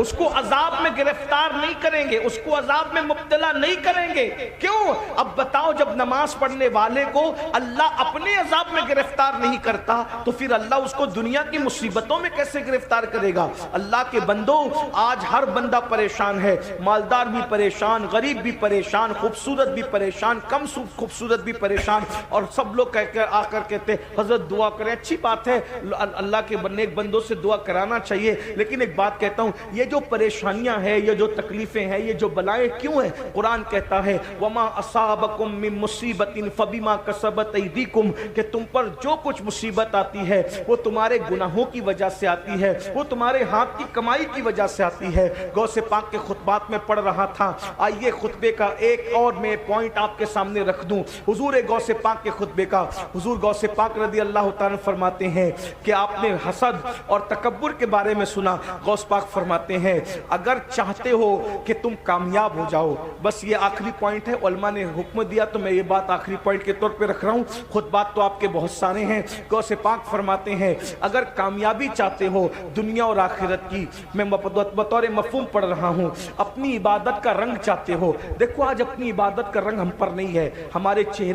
A: اس کو عذاب میں گرفتار نہیں کریں گے, اس کو عذاب میں مبتلا نہیں کریں گے. کیوں؟ اب بتاؤ, جب نماز پڑھنے والے کو اللہ اپنے عذاب میں گرفتار نہیں کرتا تو پھر اللہ اس کو دنیا کی مصیبتوں میں کیسے گرفتار کرے گا. اللہ کے بندو, آج ہر بندہ پریشان ہے, مالدار بھی پریشان, غریب بھی پریشان, خوبصورت بھی پریشان, کم خوبصورت بھی پریشان, اور سب لوگ آ کر کہتے حضرت دعا کریں. اچھی بات ہے, اللہ کے نیک بندوں سے دعا کرانا چاہیے, لیکن ایک بات کہتا ہوں, یہ جو پریشانیاں ہیں, یہ جو تکلیفیں ہیں, یہ جو بلائیں کیوں ہیں؟ قرآن کہتا ہے وَمَا أَصَابَكُم مِّن مُّصِيبَةٍ فَبِمَا كَسَبَتْ أَيْدِيكُم, کہ تم پر جو کچھ مصیبت آتی ہے وہ تمہارے گناہوں کی وجہ سے آتی ہے, وہ تمہارے ہاتھ کی کمائی کی وجہ سے آتی ہے. غوث پاک کے خطبات میں پڑھ رہا تھا, آئیے خطبے کا ایک اور میں پوائنٹ آپ کے سامنے رکھ دوں. حضور غوث پاک کے خطبے کا, حضور غوث پاک رضی اللہ تعالیٰ فرماتے ہیں کہ آپ نے حسد اور تکبر کے بارے میں سنا. غوث پاک فرماتے ہیں اگر چاہتے ہو کہ تم کامیاب ہو جاؤ, بس یہ آخری پوائنٹ ہے, علماء نے حکم دیا تو میں یہ بات آخری پوائنٹ کے طور پہ رکھ رہا ہوں, خطبات تو آپ کے بہت سارے ہیں. غوث پاک فرماتے ہیں اگر کامیابی چاہتے ہو دنیا اور آخرت کی, میں بطور مفہوم پڑھ رہا ہوں, اپنی عبادت کا رنگ چاہتے ہو. دیکھو آج اپنی عبادت کا رنگ ہم پر نہیں ہے, ہمارے چہرے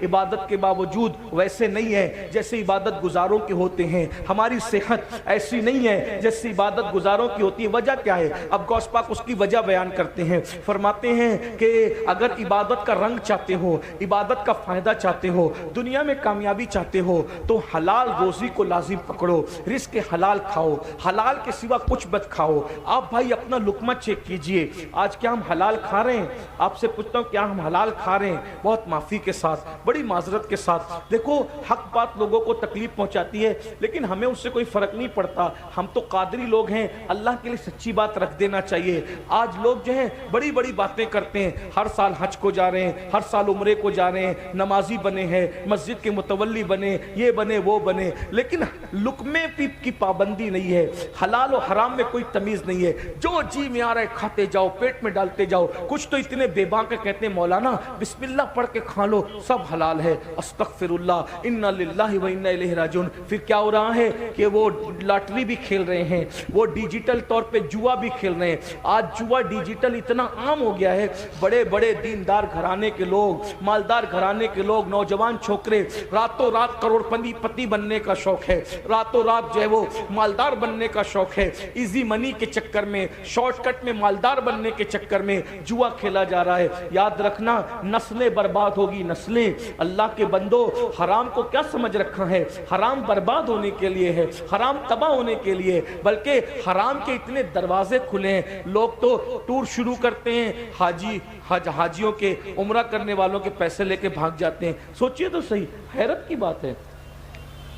A: عبادت کے باوجود ویسے نہیں ہے جیسے عبادت گزاروں کے ہوتے ہیں, ہماری صحت ایسی نہیں ہے جیسے عبادت گزاروں کی ہوتی ہے. وجہ کیا ہے؟ اب غوث پاک اس کی وجہ بیان کرتے ہیں, فرماتے ہیں کہ اگر عبادت کا رنگ چاہتے ہو, عبادت کا فائدہ چاہتے ہو, دنیا میں کامیابی چاہتے ہو تو حلال روزی کو لازم پکڑو, رزق حلال کھاؤ, حلال کے سوا کچھ مت کھاؤ. آپ بھائی اپنا لقمہ چیک کیجئے, آج کیا ہم حلال کھا رہے ہیں؟ آپ سے پوچھتا ہوں کیا ہم حلال کھا رہے ہیں؟ بہت معافی کے ساتھ, بڑی معذرت کے ساتھ. دیکھو حق بات لوگوں کو تکلیف پہنچاتی ہے لیکن ہمیں اس سے کوئی فرق نہیں پڑتا, ہم تو قادری لوگ ہیں, اللہ کے لیے سچی بات رکھ دینا چاہیے. آج لوگ جو ہیں بڑی بڑی باتیں کرتے ہیں, ہر سال حج کو جا رہے ہیں, ہر سال عمرے کو جا رہے ہیں, نمازی بنے ہیں, مسجد کے متولی بنے, یہ بنے وہ بنے, لیکن لقمے کی پابندی نہیں ہے, حلال و حرام میں کوئی تمیز نہیں ہے, جو جی میں آ رہا ہے کھاتے جاؤ, پیٹ میں ڈالتے جاؤ. کچھ تو اتنے بے باک کے کہتے ہیں مولانا بسم اللہ پڑھ کے کھا لو, سب حلال ہے, استغفر اللہ, انا للہ و انا الیہ راجعون. پھر کیا ہو رہا ہے کہ وہ لاٹری بھی کھیل رہے ہیں, وہ ڈیجیٹل طور پہ جوا بھی کھیل رہے ہیں. آج جوا ڈیجیٹل اتنا عام ہو گیا ہے, بڑے بڑے دیندار گھرانے کے لوگ, مالدار گھرانے کے لوگ, نوجوان چھوکرے, راتوں رات کروڑ پتی بننے کا شوق ہے, راتوں رات جو ہے وہ مالدار بننے کا شوق ہے, ایزی منی کے چکر میں, شارٹ کٹ میں مالدار بننے کے چکر میں جوا کھیلا جا رہا ہے. یاد رکھنا نسلیں برباد ہوگی, نسلیں. اللہ کے بندو حرام کو کیا سمجھ رکھا ہے؟ حرام برباد ہونے کے لیے ہے, حرام تباہ ہونے کے لیے, بلکہ حرام کے اتنے دروازے کھلے ہیں. لوگ تو ٹور شروع کرتے ہیں, حاجیوں کے, عمرہ کرنے والوں کے پیسے لے کے بھاگ جاتے ہیں. سوچئے تو صحیح, حیرت کی بات ہے,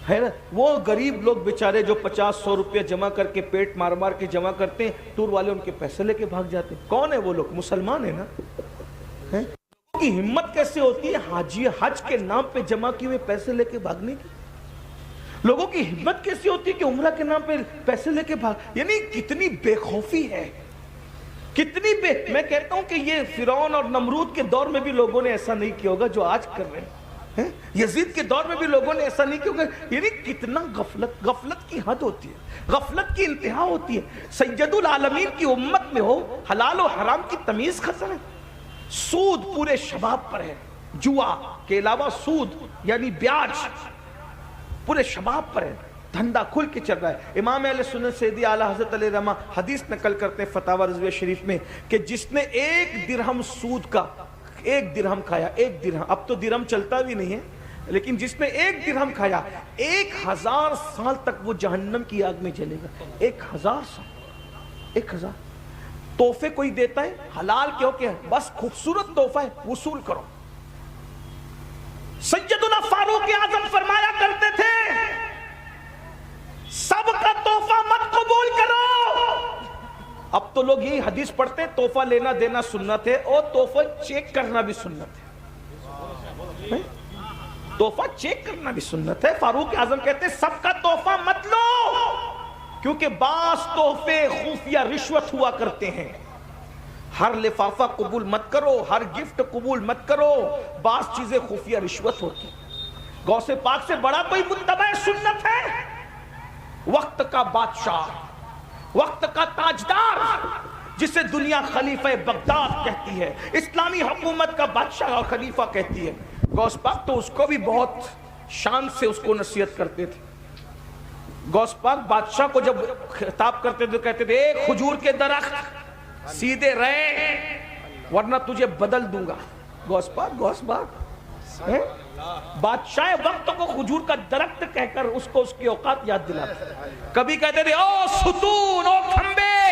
A: حیرت. وہ غریب لوگ بیچارے جو 50-100 روپیہ جمع کر کے پیٹ مار مار کے جمع کرتے ہیں, ٹور والے ان کے پیسے لے کے بھاگ جاتے ہیں. کون ہے وہ لوگ؟ مسلمان ہیں نا, کی ہمت کیسے ہوتی ہے حاجی حج کے نام پہ جمع کیے ہوئے پیسے لے کے بھاگنے کی؟ لوگوں کی ہمت کیسی ہوتی ہے کہ عمرہ کے نام پہ پیسے لے کے بھاگ، یعنی کتنی بے خوفی ہے، کتنی میں کہتا ہوں کہ یہ فرعون اور نمرود کے دور میں بھی لوگوں نے ایسا نہیں کیا ہوگا جو آج کر رہے ہیں، یزید کے دور میں بھی لوگوں نے ایسا نہیں کیا ہوگا، یعنی کتنا غفلت کی حد ہوتی ہے، غفلت کی انتہا ہوتی ہے۔ سید العالمین کی امت میں ہو حلال و حرام کی تمیز ختم ہے، سود پورے شباب پر ہے، جوا کے علاوہ سود یعنی بیاج پورے شباب پر ہے، دھندا کھل کے چل رہا ہے۔ امام اہل سنت سیدی اعلیٰ حضرت علیہ رحمہ حدیث نقل کرتے ہیں فتاوی رضویہ شریف میں کہ جس نے 1 درہم سود کا 1 درہم کھایا، 1 درہم، اب تو درہم چلتا بھی نہیں ہے، لیکن جس نے 1 درہم کھایا 1000 سال تک وہ جہنم کی آگ میں جلے گا۔ 1000 سال، 1000 تحفے کوئی دیتا ہے حلال کیوں کہ بس خوبصورت تحفہ ہے، وصول کرو۔ سیدنا فاروق اعظم فرمایا کرتے تھے سب کا تحفہ مت قبول کرو۔ اب تو لوگ یہی حدیث پڑھتے ہیں تحفہ لینا دینا سنت ہے، اور تحفہ چیک کرنا بھی سنت ہے، تحفہ چیک کرنا بھی سنت ہے۔ فاروق اعظم کہتے ہیں سب کا تحفہ مت لو، کیونکہ بعض تحفے خفیہ رشوت ہوا کرتے ہیں۔ ہر لفافہ قبول مت کرو، ہر گفٹ قبول مت کرو، بعض چیزیں خفیہ رشوت ہوتی۔ غوث پاک سے بڑا کوئی متبع سنت ہے؟ وقت کا بادشاہ، وقت کا تاجدار، جسے دنیا خلیفہ بغداد کہتی ہے، اسلامی حکومت کا بادشاہ اور خلیفہ کہتی ہے، غوث پاک تو اس کو بھی بہت شان سے اس کو نصیحت کرتے تھے۔ غوث پاک بادشاہ کو جب خطاب کرتے تھے کہتے تھے ایک کھجور کے درخت سیدھے رہے ورنہ تجھے بدل دوں گا۔ غوث پاک بادشاہ وقت کو کھجور کا درخت کہہ کر اس کو اس کی اوقات یاد دلاتے، کبھی کہتے تھے او ستون، او کھمبے،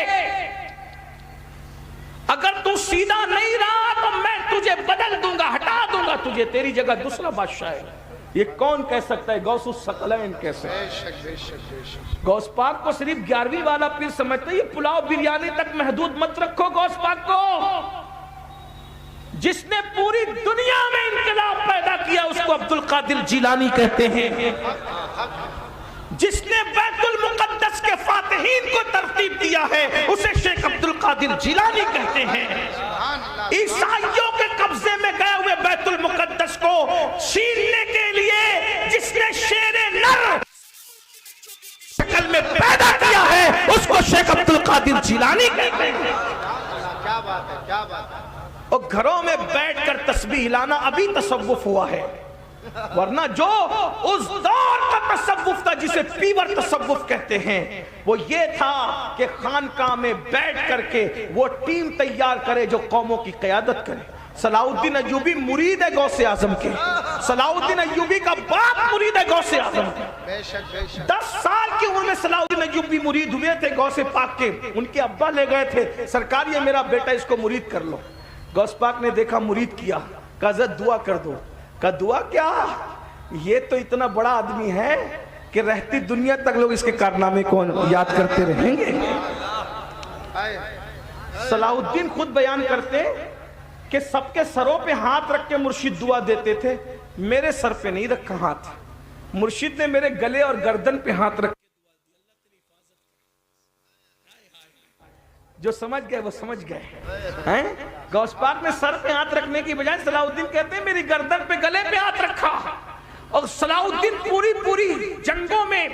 A: اگر تو سیدھا نہیں رہا تو میں تجھے بدل دوں گا، ہٹا دوں گا تجھے، تیری جگہ دوسرا بادشاہ ہے۔ یہ کون کہہ سکتا ہے؟ غوث الثقلین کیسے؟ غوث پاک کو صرف 11ویں والا پیر سمجھتے، یہ پلاؤ بریانی تک محدود مت رکھو غوث پاک کو۔ جس نے پوری دنیا میں انقلاب پیدا کیا اس کو عبد القادر جیلانی کہتے ہیں۔ جس نے بیت المقدس کے فاتحین کو ترتیب دیا ہے اسے شیخ عبد القادر جیلانی کہتے ہیں۔ عیسائیوں کے قبضے میں گئے ہوئے بیت المقدس کو چھیننے کے لیے جس نے شیر نر شکل میں پیدا کیا ہے اس کو شیخ عبد القادر جیلانی کہتے ہیں۔
C: کیا بات ہے، کیا بات ہے۔
A: اور گھروں میں بیٹھ کر تسبیح لانا ابھی تصوف ہوا ہے، ورنہ جو اس دور کا تصوف تھا جسے پیور تصوف کہتے ہیں وہ یہ تھا کہ خانقاہ میں بیٹھ کر کے وہ ٹیم تیار کرے جو قوموں کی قیادت کرے۔ صلاح الدین ایوبی مرید ہے غوث اعظم کے، صلاح الدین ایوبی کا باپ مرید ہے غوث اعظم کے۔
C: بے شک بے شک۔
A: 10 سال کی عمر میں صلاح الدین ایوبی مرید ہوئے تھے غوث پاک کے، ان کے ابا لے گئے تھے سرکار یہ میرا بیٹا اس کو مرید کر لو۔ غوث پاک نے دیکھا مرید کیا، کہا ذرا دعا کر دو، کہا دعا کیا، یہ تو اتنا بڑا آدمی ہے کہ رہتی دنیا تک لوگ اس کے کارنامے کو یاد کرتے رہیں گے۔ صلاح الدین خود بیان کرتے کہ سب کے سروں پہ ہاتھ رکھ کے مرشد دعا دیتے تھے، میرے سر پہ نہیں رکھا ہاتھ، مرشد نے میرے گلے اور گردن پہ ہاتھ رکھ، جو سمجھ گئے وہ سمجھ گئے۔ غوث پاک نے سر پہ ہاتھ رکھنے کی بجائے صلاح الدین کہتے ہیں میری گردن پہ گلے پہ ہاتھ رکھا، اور صلاح الدین پوری جنگوں میں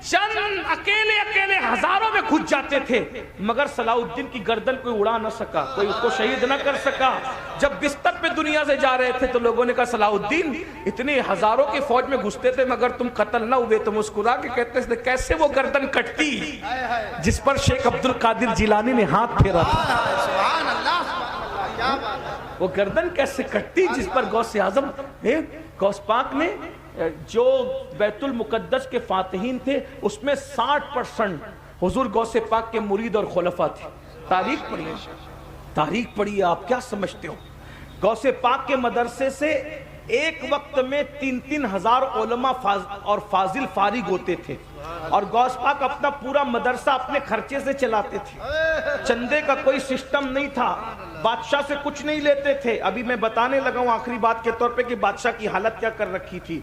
A: چند اکیلے ہزاروں میں گھس جاتے تھے مگر صلاح الدین کی گردن کوئی اڑا نہ سکا، کوئی اس کو شہید نہ کر سکا۔ جب بستر پہ دنیا سے جا رہے تھے تو لوگوں نے کہا صلاح الدین اتنے ہزاروں کی فوج میں گھستے تھے مگر تم قتل نہ ہوئے، تو مسکرا کے کہتے تھے کیسے وہ گردن کٹتی جس پر شیخ عبد القادر جیلانی نے ہاتھ پھیرا تھا،
C: سبحان اللہ، سبحان اللہ، کیا بات ہے۔
A: وہ گردن کیسے کٹتی جس پر غوث اعظم غوث پاک نے جو بیت المقدس کے فاتحین تھے اس میں 60% حضور غوث پاک کے مرید اور خلفاء تھے۔ تاریخ پڑھیے آپ کیا سمجھتے ہو؟ غوث پاک کے مدرسے سے ایک وقت میں 3-3 ہزار علماء اور فاضل فارغ ہوتے تھے، اور غوث پاک اپنا پورا مدرسہ اپنے خرچے سے چلاتے تھے، چندے کا کوئی سسٹم نہیں تھا، بادشاہ سے کچھ نہیں لیتے تھے. ابھی میں بتانے لگا ہوں آخری بات کے طور پہ کہ بادشاہ کی حالت کیا کر رکھی تھی.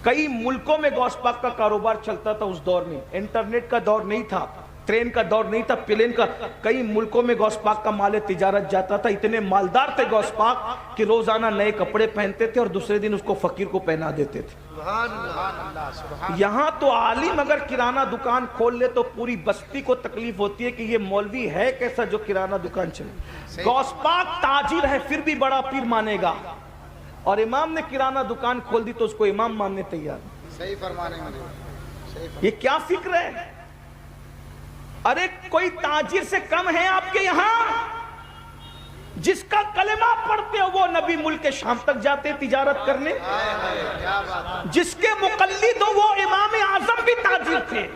A: کئی ملکوں میں غوث پاک کا کاروبار چلتا تھا اس دور میں. انٹرنیٹ کا دور نہیں تھا, ٹرین کا دور نہیں تھا, پلین کا. کئی ملکوں میں غوث پاک کا مال تجارت جاتا تھا. اتنے مالدار تھے غوث پاک کہ روزانہ نئے کپڑے پہنتے تھے اور دوسرے دن اس کو فقیر کو پہنا دیتے تھے.
C: سبحان اللہ سبحان.
A: یہاں تو عالم اگر کرانہ دکان کھول لے تو پوری بستی کو تکلیف ہوتی ہے کہ یہ مولوی ہے کیسا جو کرانہ دکان چلے. غوث پاک تاجر ہے پھر بھی بڑا پیر مانے گا, اور امام نے کرانہ دکان کھول دی تو اس کو امام ماننے تیار.
C: صحیح فرمانے میں صحیح.
A: یہ کیا فکر ہے؟ ارے کوئی تاجر سے کم ہے آپ کے یہاں؟ جس کا کلمہ پڑھتے ہو وہ نبی ملک شام تک جاتے تجارت کرنے.
C: کیا بات ہے.
A: جس کے مقلد ہو وہ امام اعظم بھی تاجر تھے,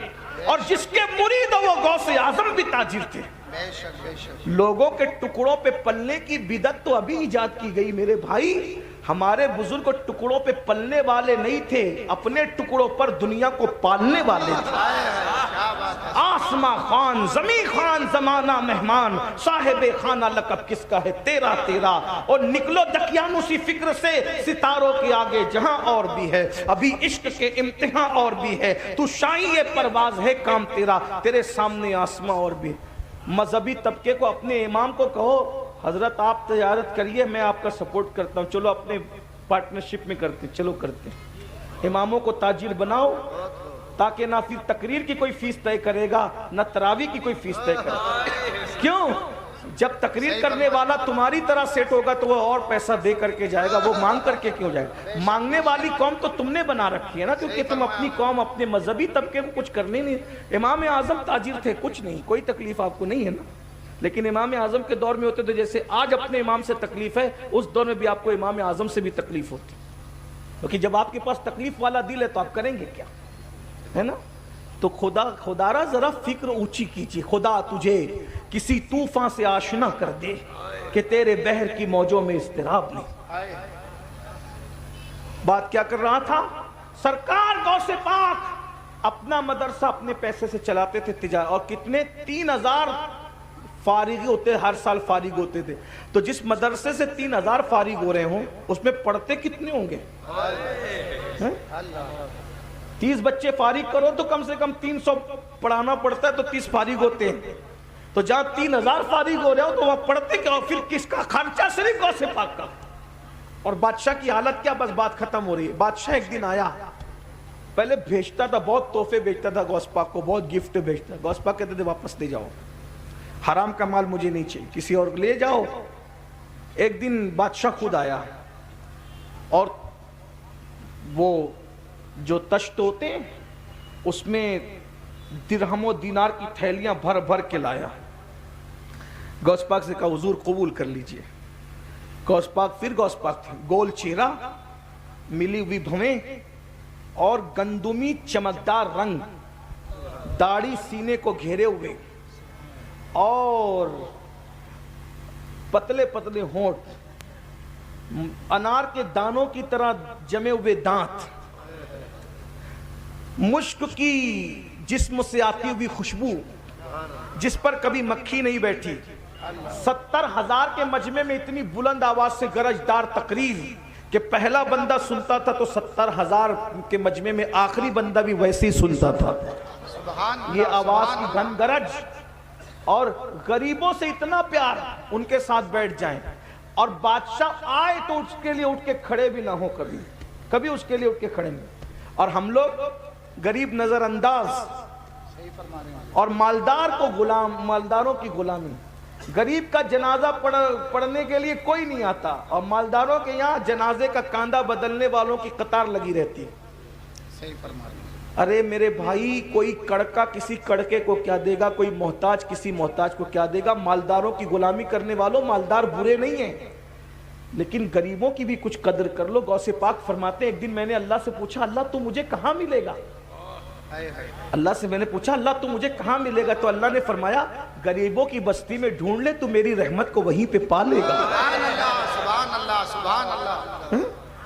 A: اور جس کے مرید ہو وہ غوث اعظم بھی تاجر تھے.
C: بے شک بے شک.
A: لوگوں کے ٹکڑوں پہ پلنے کی بدعت تو ابھی ایجاد کی گئی میرے بھائی. ہمارے بزرگ ٹکڑوں پہ پلنے والے نہیں تھے, اپنے ٹکڑوں پر دنیا کو پالنے والے تھے.
C: کیا بات ہے.
A: آسماں خان زمین خان زمانہ مہمان, صاحب خانہ لقب کس کا ہے تیرا تیرا. اور نکلو دقیانوسی فکر سے, ستاروں کے آگے جہاں اور بھی ہے, ابھی عشق کے امتحان اور بھی ہے. تو شاہی پرواز ہے کام تیرا, تیرے سامنے آسماں اور بھی. مذہبی طبقے کو اپنے امام کو کہو حضرت آپ تجارت کریے, میں آپ کا سپورٹ کرتا ہوں, چلو اپنے پارٹنرشپ میں کرتے, چلو کرتے. اماموں کو تاجر بناؤ تاکہ نہ پھر تقریر کی کوئی فیس طے کرے گا نہ تراویح کی کوئی فیس طے کرے گا. کیوں؟ جب تقریر کرنے والا تمہاری طرح سیٹ ہوگا تو وہ اور پیسہ دے کر کے جائے گا, وہ مانگ کر کے کیوں جائے گا؟ مانگنے والی قوم تو تم نے بنا رکھی ہے نا, کیونکہ تم اپنی قوم اپنے مذہبی طبقے کو کچھ کرنے نہیں. امام اعظم تاجر تھے, کچھ نہیں, کوئی تکلیف آپ کو نہیں ہے نا. لیکن امام اعظم کے دور میں ہوتے تو جیسے آج اپنے امام سے تکلیف ہے, اس دور میں بھی آپ کو امام اعظم سے بھی تکلیف ہوتی, کیونکہ جب آپ کے پاس تکلیف والا دل ہے تو آپ کریں گے کیا, ہے نا. تو خدا را ذرا فکر اونچی کیجیے. خدا تجھے کسی طوفان سے آشنا کر دے کہ تیرے بحر کی موجوں میں اضطراب نہیں. بات کیا کر رہا تھا؟ سرکار غوث پاک اپنا مدرسہ اپنے پیسے سے چلاتے تھے تجارت, اور کتنے 3000 فارغ ہوتے, ہر سال فارغ ہوتے تھے. تو جس مدرسے سے 3000 فارغ ہو رہے ہوں اس میں پڑھتے کتنے ہوں گے؟ 30 بچے فارغ کرو تو کم سے کم 300 پڑھانا پڑتا ہے, تو 30 فارغ ہوتے ہیں. تو جہاں 3000 فارغ ہو رہے ہو تو وہ پڑھتے کیا؟ پھر کس کا خرچہ؟ صرف غوث پاک کا. اور بادشاہ کی حالت کیا؟ بس بات ختم ہو رہی ہے. بادشاہ ایک دن آیا, پہلے بھیجتا تھا, بہت تحفے بھیجتا تھا غوث پاک کو, بہت گفٹ بھیجتا. غوث پاک کہتے تھے واپس لے جاؤ, حرام کا مال مجھے نہیں چاہیے, کسی اور لے جاؤ. ایک دن بادشاہ خود آیا اور وہ جو تشت ہوتے ہیں اس میں درہم و دینار کی تھیلیاں بھر بھر کے لایا. غوث پاک سے کہا حضور قبول کر لیجئے. غوث پاک پھر غوث پاک تھے, گول چہرہ, ملی ہوئی بھویں اور گندمی چمکدار رنگ, داڑھی سینے کو گھیرے ہوئے اور پتلے پتلے ہونٹ, انار کے دانوں کی طرح جمے ہوئے دانت, مشک کی جسم سے آتی ہوئی خوشبو جس پر کبھی مکھی نہیں بیٹھی. 70,000 کے مجمع میں اتنی بلند آواز سے گرجدار تقریر کہ پہلا بندہ سنتا تھا تو 70,000 کے مجمع میں آخری بندہ بھی ویسے ہی سنتا تھا. یہ آواز کی گھن گرج, اور غریبوں سے اتنا پیار, ان کے ساتھ بیٹھ جائیں, اور بادشاہ آئے تو اس کے لیے اٹھ کے کھڑے بھی نہ ہو, کبھی کبھی اس کے لیے اٹھ کے کھڑے نہیں. اور ہم لوگ غریب نظر انداز اور مالدار کو غلام, مالداروں کی غلامی. غریب کا جنازہ پڑھنے کے لیے کوئی نہیں آتا, اور مالداروں کے یہاں جنازے کا کاندھا بدلنے والوں کی قطار لگی رہتی ہے.
C: صحیح فرما رہے ہیں.
A: ارے میرے بھائی, کوئی کڑکا کسی کڑکے کو کیا دے گا, کوئی محتاج کسی محتاج کو کیا دے گا. مالداروں کی غلامی کرنے والوں, مالدار برے نہیں ہیں لیکن غریبوں کی بھی کچھ قدر کر لو. غوث پاک فرماتے ہیں ایک دن میں نے اللہ سے پوچھا, اللہ تو مجھے کہاں ملے گا؟ اللہ سے میں نے پوچھا اللہ تو مجھے کہاں ملے گا؟ تو اللہ نے فرمایا غریبوں کی بستی میں ڈھونڈ لے, تو میری رحمت کو وہیں پہ پا لے گا.
C: سبحان اللہ سبحان اللہ سبحان اللہ.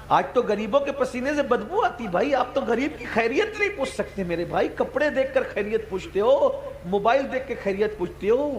A: آج تو غریبوں کے پسینے سے بدبو آتی. بھائی آپ تو غریب کی خیریت نہیں پوچھ سکتے میرے بھائی. کپڑے دیکھ کر خیریت پوچھتے ہو, موبائل دیکھ کے خیریت پوچھتے ہو.